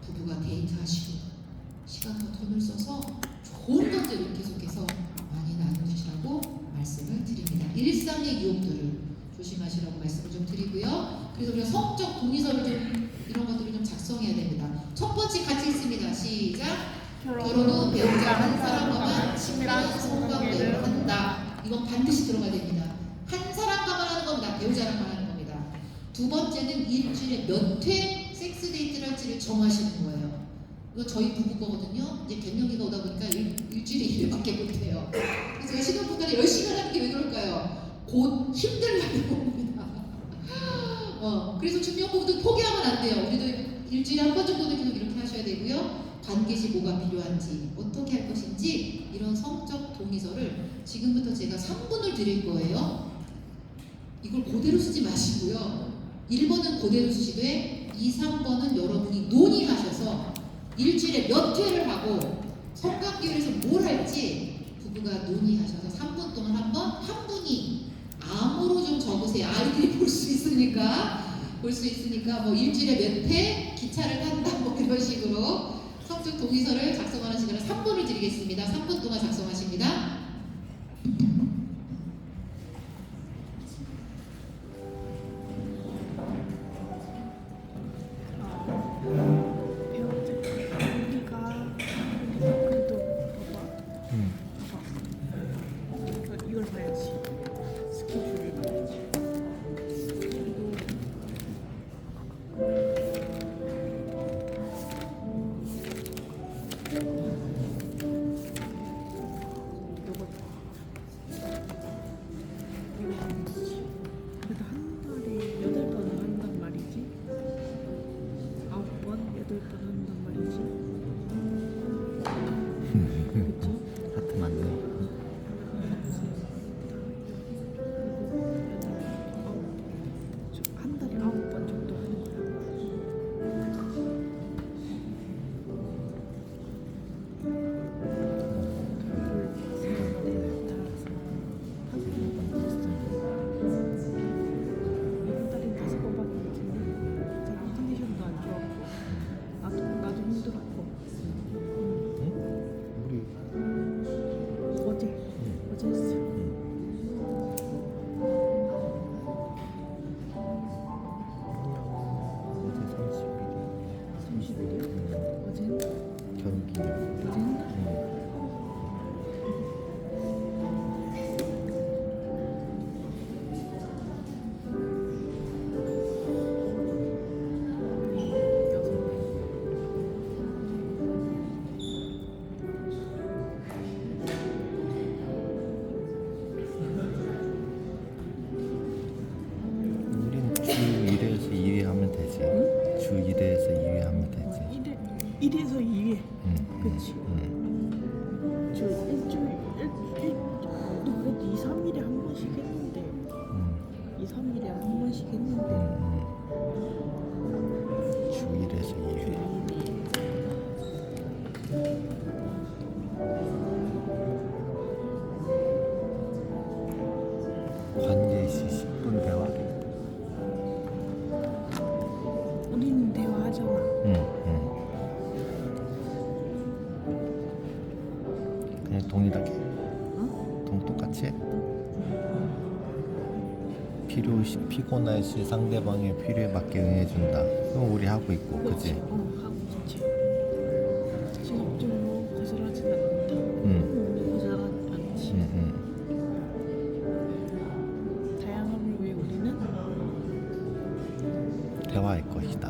부부가 데이트하시고 시간과 돈을 써서 좋은 것들을 계속해서 많이 나누시라고 말씀을 드립니다. 일상의 유혹들을 조심하시라고 말씀을 좀 드리고요. 그래서 우리가 성적 동의서를 좀 이런 것들을 좀 작성해야 됩니다. 첫 번째 같이 있습니다. 시작. 결혼 후 배우자 한 사람과만 친밀한 성관계를 한다. 이건 반드시 들어가야 됩니다. 한 사람과만 하는 겁니다. 배우자랑만 하는 겁니다. 두 번째는 일주일에 몇 회 섹스 데이트를 할지를 정하시는 거예요. 이거 저희 부부 거거든요. 이제 갱년기가 오다 보니까 일주일에 1회밖에 못해요. 그래서 제가 신혼부부들이 열심히 하는 게 왜 그럴까요? 곧 힘들다는 겁니다. 그래서 중년부부도 포기하면 안 돼요. 우리도 일주일에 한 번 정도는 계속 이렇게 하셔야 되고요. 반드시 뭐가 필요한지, 어떻게 할 것인지, 이런 성적 동의서를 지금부터 제가 3분을 드릴 거예요. 이걸 그대로 쓰지 마시고요. 1번은 그대로 쓰시되 2, 3번은 여러분이 논의하셔서 일주일에 몇 회를 하고 성관계에서 뭘 할지 부부가 논의하셔서 3분 동안 한 분이 암으로 좀 적으세요. 아이들이 볼 수 있으니까 볼 수 있으니까 뭐 일주일에 몇 회 기차를 탄다 뭐 이런 식으로 성적 동의서를 작성하는 시간을 3분을 드리겠습니다. 3분 동안 작성하십니다. 우리가 그래도 봐봐. 이걸 봐야지. 스케줄을 봐야지. 그리고 요걸 봐. 그래도 한 달에 8번을 한단 말이지. 9번, 8번 한단 말이지. 그치? 하트 맞네. 한 달에 9번 정도 하는 거야. 이번 달엔 5번밖에 못했네. 자, 컨디션도 안 좋았고, 나도 힘들었고. 우리 어제 했어. 어제 30일이 30일이요? 어제는? 결혼기념일. 어제 했나? 우린 주 1회에서 2회 하면 되지. 주 1회에서 2회 하면 되지. 1에서 2회. 응. 그치. 응. 저 일주일, 너 그래도 2, 3일에 한 번씩 했는데. 응. 2, 3일에 한 번씩 했는데. 응. 주 1회에서 2회. 관계시 10분 대화기. 우리는 대화하잖아. 응. 그냥 동일하게. 똑같이 해. 피곤할 시 상대방의 필요에 맞게 응해준다. 그럼 우리 하고 있고, 그지? 하고 있지. 직업적으로 거절하진 않는다. 응. 우리 거절하지 않지. 응. 다양함을 위해 우리는 대화할 것이다.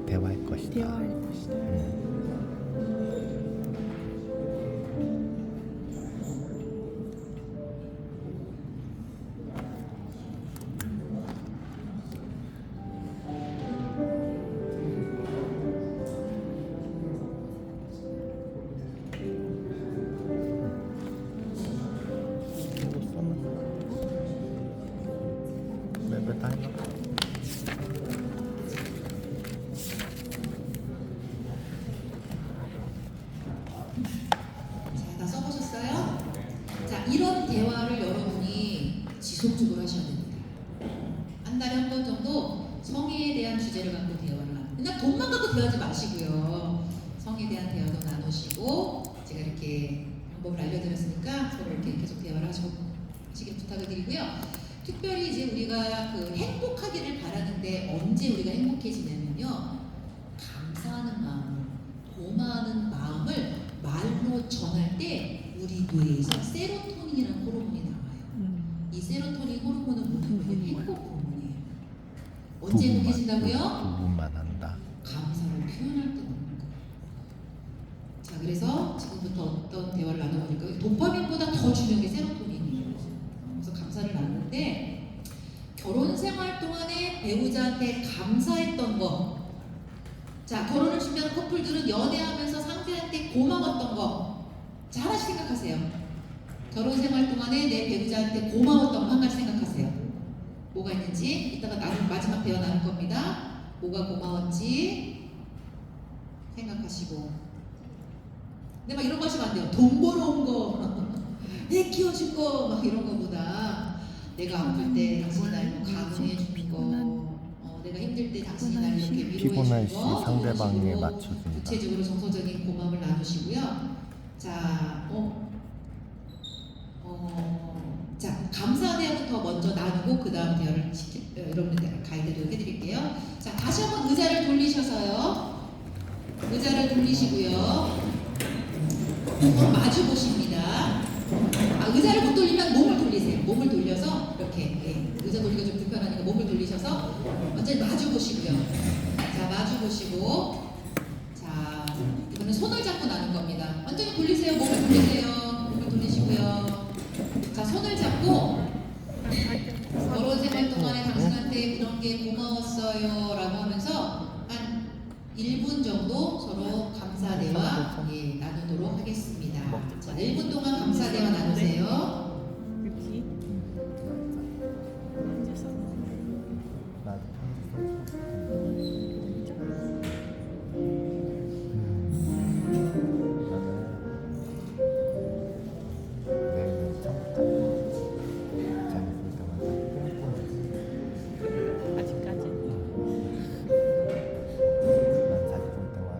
대화할 것이다. 대화할 것이다. 응. 맵을 다 해놔. 자, 다 써보셨어요? 자, 이런 대화를 여러분이 지속적으로 하셔야 됩니다. 한 달에 한 번 정도 성에 대한 주제를 갖고 대화를 하는. 그냥 돈만 갖고 대화하지 마시고요. 성에 대한 대화도 나누시고, 제가 이렇게 방법을 알려드렸으니까 서로 이렇게 계속 대화를 하시길 부탁을 드리고요. 특별히 이제 우리가 그 행복하기를 바라는데 언제 우리가 행복해지냐면요. 감사하는 마음, 고마워하는 마음을 말로 전할 때 우리 뇌에서 세로토닌이라는 호르몬이 나와요. 이 세로토닌 호르몬은 뭐냐면 행복 호르몬이에요. 언제 행복해진다고요? 부분만 한다. 감사를 표현할 때 나오는 거예요. 자, 그래서 지금부터 어떤 대화를 나눠보니까 도파민보다 더 중요한 게 세로토닌이에요. 그래서 감사를 나누는데 결혼 생활 동안에 배우자한테 감사했던 거. 자, 결혼을 준비하는 커플들은 연애하면서 상대한테 고마웠던 거. 자, 하나씩 생각하세요. 결혼 생활 동안에 내 배우자한테 고마웠던 거 한 가지 생각하세요. 뭐가 있는지 이따가 마지막 대화 나눌 겁니다. 뭐가 고마웠지 생각하시고. 근데 막 이런 거 하시면 안 돼요. 돈 벌어온 거, 애 키워준 거, 막 이런 거보다 내가 아플 때 당신이 날 가문해 준 거, 내가 힘들 힘들 때 당신이 날 이렇게 위로해 피곤한 시 주고 상대방에 그런 식으로 맞춰준다. 구체적으로 정서적인 고마움을 나누시고요. 자, 자, 감사 대화부터 먼저 나누고 그 다음 대화를 여러분들 가이드도 해드릴게요. 자, 다시 한번 의자를 돌리셔서요. 의자를 돌리시고요. 마주 보십니다. 의자를 못 돌리면 몸을 돌리세요. 몸을 돌려서 이렇게 의자 돌리기가 좀 불편하니까 몸을 돌리셔서 완전히 마주 보시고요. 자, 마주 보시고 자, 이번엔 손을 잡고 나눈 겁니다. 완전히 돌리세요. 몸을 돌리세요. 몸을 돌리시고요. 자, 손을 잡고 결혼 생활 동안에 당신한테 이런 게 고마웠어요 라고 하면서 한 1분 정도 서로 감사 대화 나누도록 하겠습니다. 자, 1분 동안 감사 대화 나누세요. 여기 앉아서 나도 내일 처음부터 자기 볼 때마다 뽕뽕해. 아직까지 난 자기 볼 때마다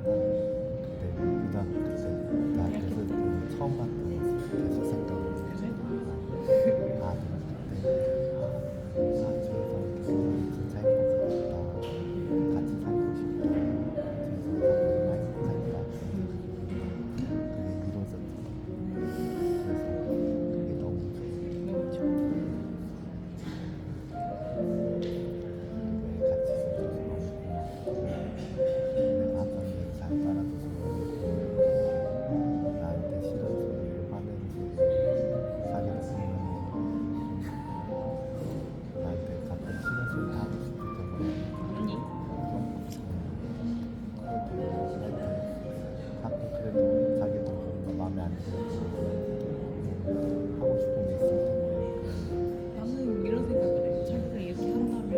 그때 고등학교 때 대학교 때 처음 봤던 모습 계속 생각이 나. 아, 내가 그때 사주에서 이렇게 보면 진짜 행복하겠다. 같이 살고 싶다. 뒤에서 얼마나 행복할까. 그게 이루어졌다. 그래서 그게 너무 좋아. 너무 좋아. 그리고 같이 있어줘서 너무 고맙고 내가 하던 일 잘 따라줘서 너무 고맙고 나한테 싫은 소리, 화낸 소리, 사기를 쓰는 나한테 가끔 싫은 소리 하고 싶을 때마다 아니 가끔 그래도 자기도 뭔가 마음에 안 들고 하고 싶은 게 있을 텐데 나는 이런 생각을 해. 자기가 이렇게 한다면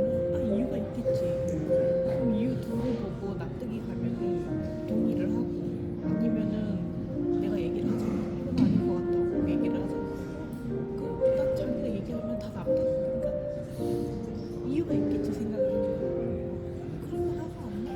이유가 있겠지. 그럼 이유 들어보고 납득이 가면은 동의를 하고 아니면은 내가 얘기를 하잖아. 이건 아닌 것 같다고 얘기를 하잖아. 딱 자기가 얘기하면 다 납득. 그러니까 이유가 있겠지 생각을 하는 거야. 그러면 하고 안 해.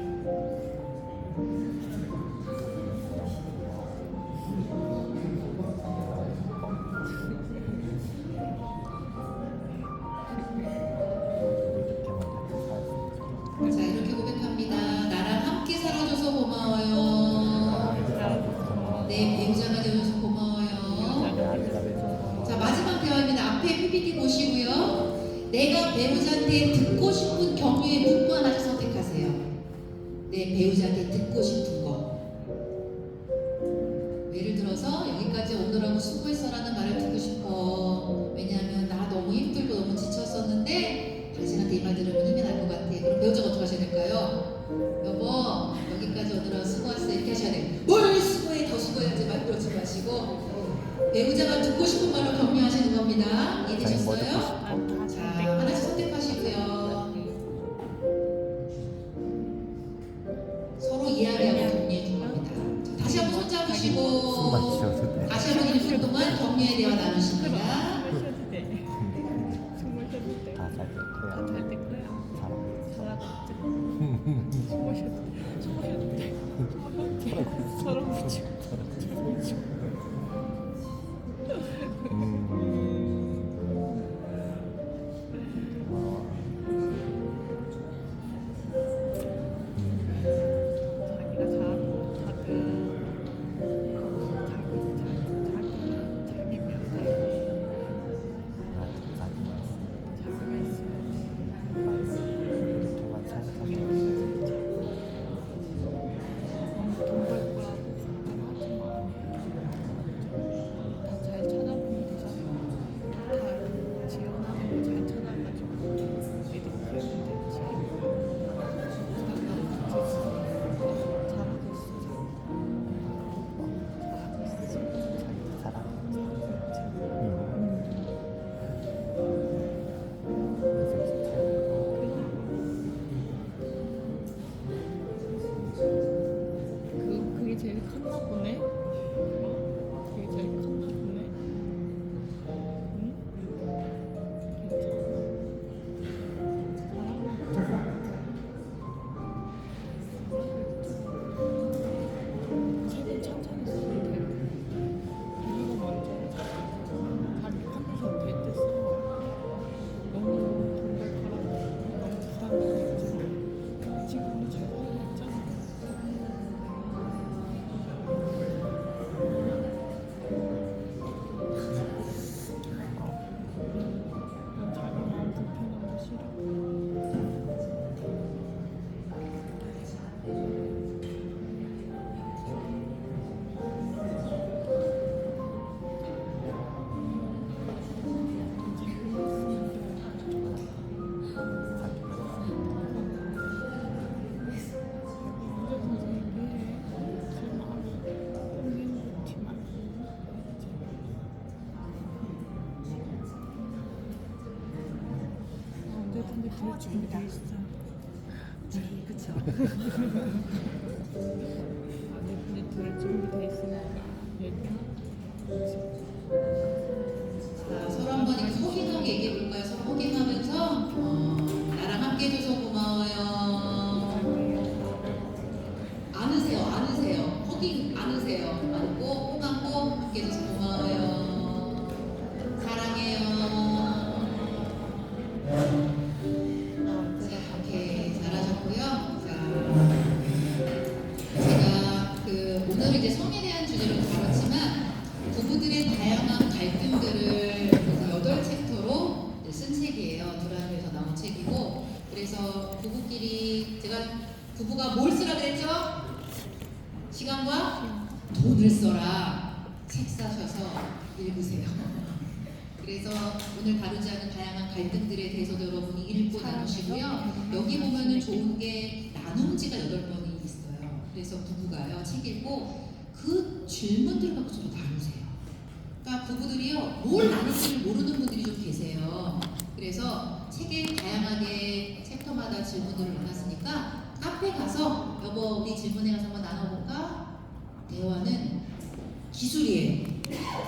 이렇게만 같이 살수 있어. 자, 이렇게 고백합니다. 나랑 함께 살아줘서 고마워요. 내 배우자가 되어줘서 고마워요. 내 아내가 돼서 자, 마지막 대화입니다. 앞에 PPT 보시고요. 내가 배우자한테 듣고 싶은 격려의 문구 하나씩 선택하세요. 내 배우자한테 듣고 싶은 거. 예를 들어서 여기까지 오느라고 수고했어라는 말을 듣고 싶어. 왜냐하면 나 너무 힘들고 너무 지쳤었는데 당신한테 이 말 들으면 힘이 날 것 같아. 그럼 배우자가 어떻게 하셔야 될까요? 여보, 여기까지 오느라 수고했어. 이렇게 하셔야 돼요. 뭘 수고해? 더 수고해야지. 말 그러지 마시고 배우자가 듣고 싶은 말로 격려하시는 겁니다. 자기 뭐 듣고 이해되셨어요? 싶어? 자, 하나씩 선택하시고요. 서로 이야기하고 격려해 줄 겁니다. 자, 다시 한번 손 숨만 잡으시고 쉬어도 돼. 다시 한번 1분 동안 격려의 대화 나누십니다. 쉬어도 돼. 숨을 쉬어도 돼. 다 잘 때 그래야 다잘때 그래야 잘하고 잘하겠지. 숨을 쉬어도 돼. 숨을 쉬어도 돼. 서로 붙이고 서로 붙이고. 자기가 잘하고 못하든 자기면 돼. 나도 자기 자기가 있으면 이렇게만 생각하면 돈 벌 거라고 하지 마. 준비돼 있어. 그쵸. 둘 준비돼 있으니까. 자, 서로 한번 이렇게 허깅하게 얘기해 볼까요? 서로 허깅하면서 나랑 함께 해줘서 고마워요. 안으세요, 안으세요. 허깅 안으세요. 안고 꼭 안고 함께 해줘서 고마워요. 사랑해요. 자, 이렇게 잘하셨고요. 자, 제가 오늘 이제 성에 대한 주제로 다뤘지만 부부들의 다양한 갈등들을 8챕터로 쓴 책이에요. 두란노에서 나온 책이고, 그래서 부부끼리 제가 부부가 뭘 쓰라 그랬죠? 시간과 돈을 써라. 책 사셔서 읽으세요. 그래서 오늘 다루지 않은 다양한 갈등들에 대해서도 여러분이 읽고 나누시고요. 여기 보면은 좋은 게 나눔지가 8번이 있어요. 그래서 부부가요, 책 읽고 그 질문들 갖고 서로 나누세요. 그러니까 부부들이요, 뭘 나눌지를 모르는 분들이 좀 계세요. 그래서 책에 다양하게 챕터마다 질문들을 나눴으니까 카페 가서 여보 우리 질문에 가서 한번 나눠볼까? 대화는 기술이에요.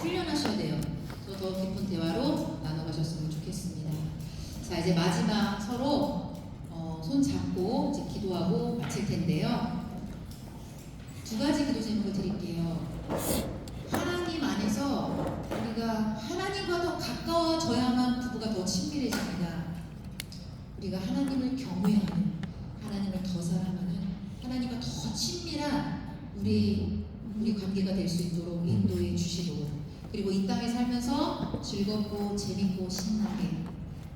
훈련하셔야 돼요. 더 깊은 대화로 나눠가셨으면 좋겠습니다. 자, 이제 마지막 서로 손 잡고 이제 기도하고 마칠 텐데요. 2가지 기도 제목을 드릴게요. 하나님 안에서 우리가 하나님과 더 가까워져야만 부부가 더 친밀해집니다. 우리가 하나님을 경외하는, 하나님을 더 사랑하는, 하나님과 더 친밀한 우리 관계가 될 수 있도록 인도해 주시고, 그리고 이 땅에 살면서 즐겁고 재밌고 신나게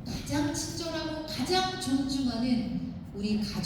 가장 친절하고 가장 존중하는 우리 가족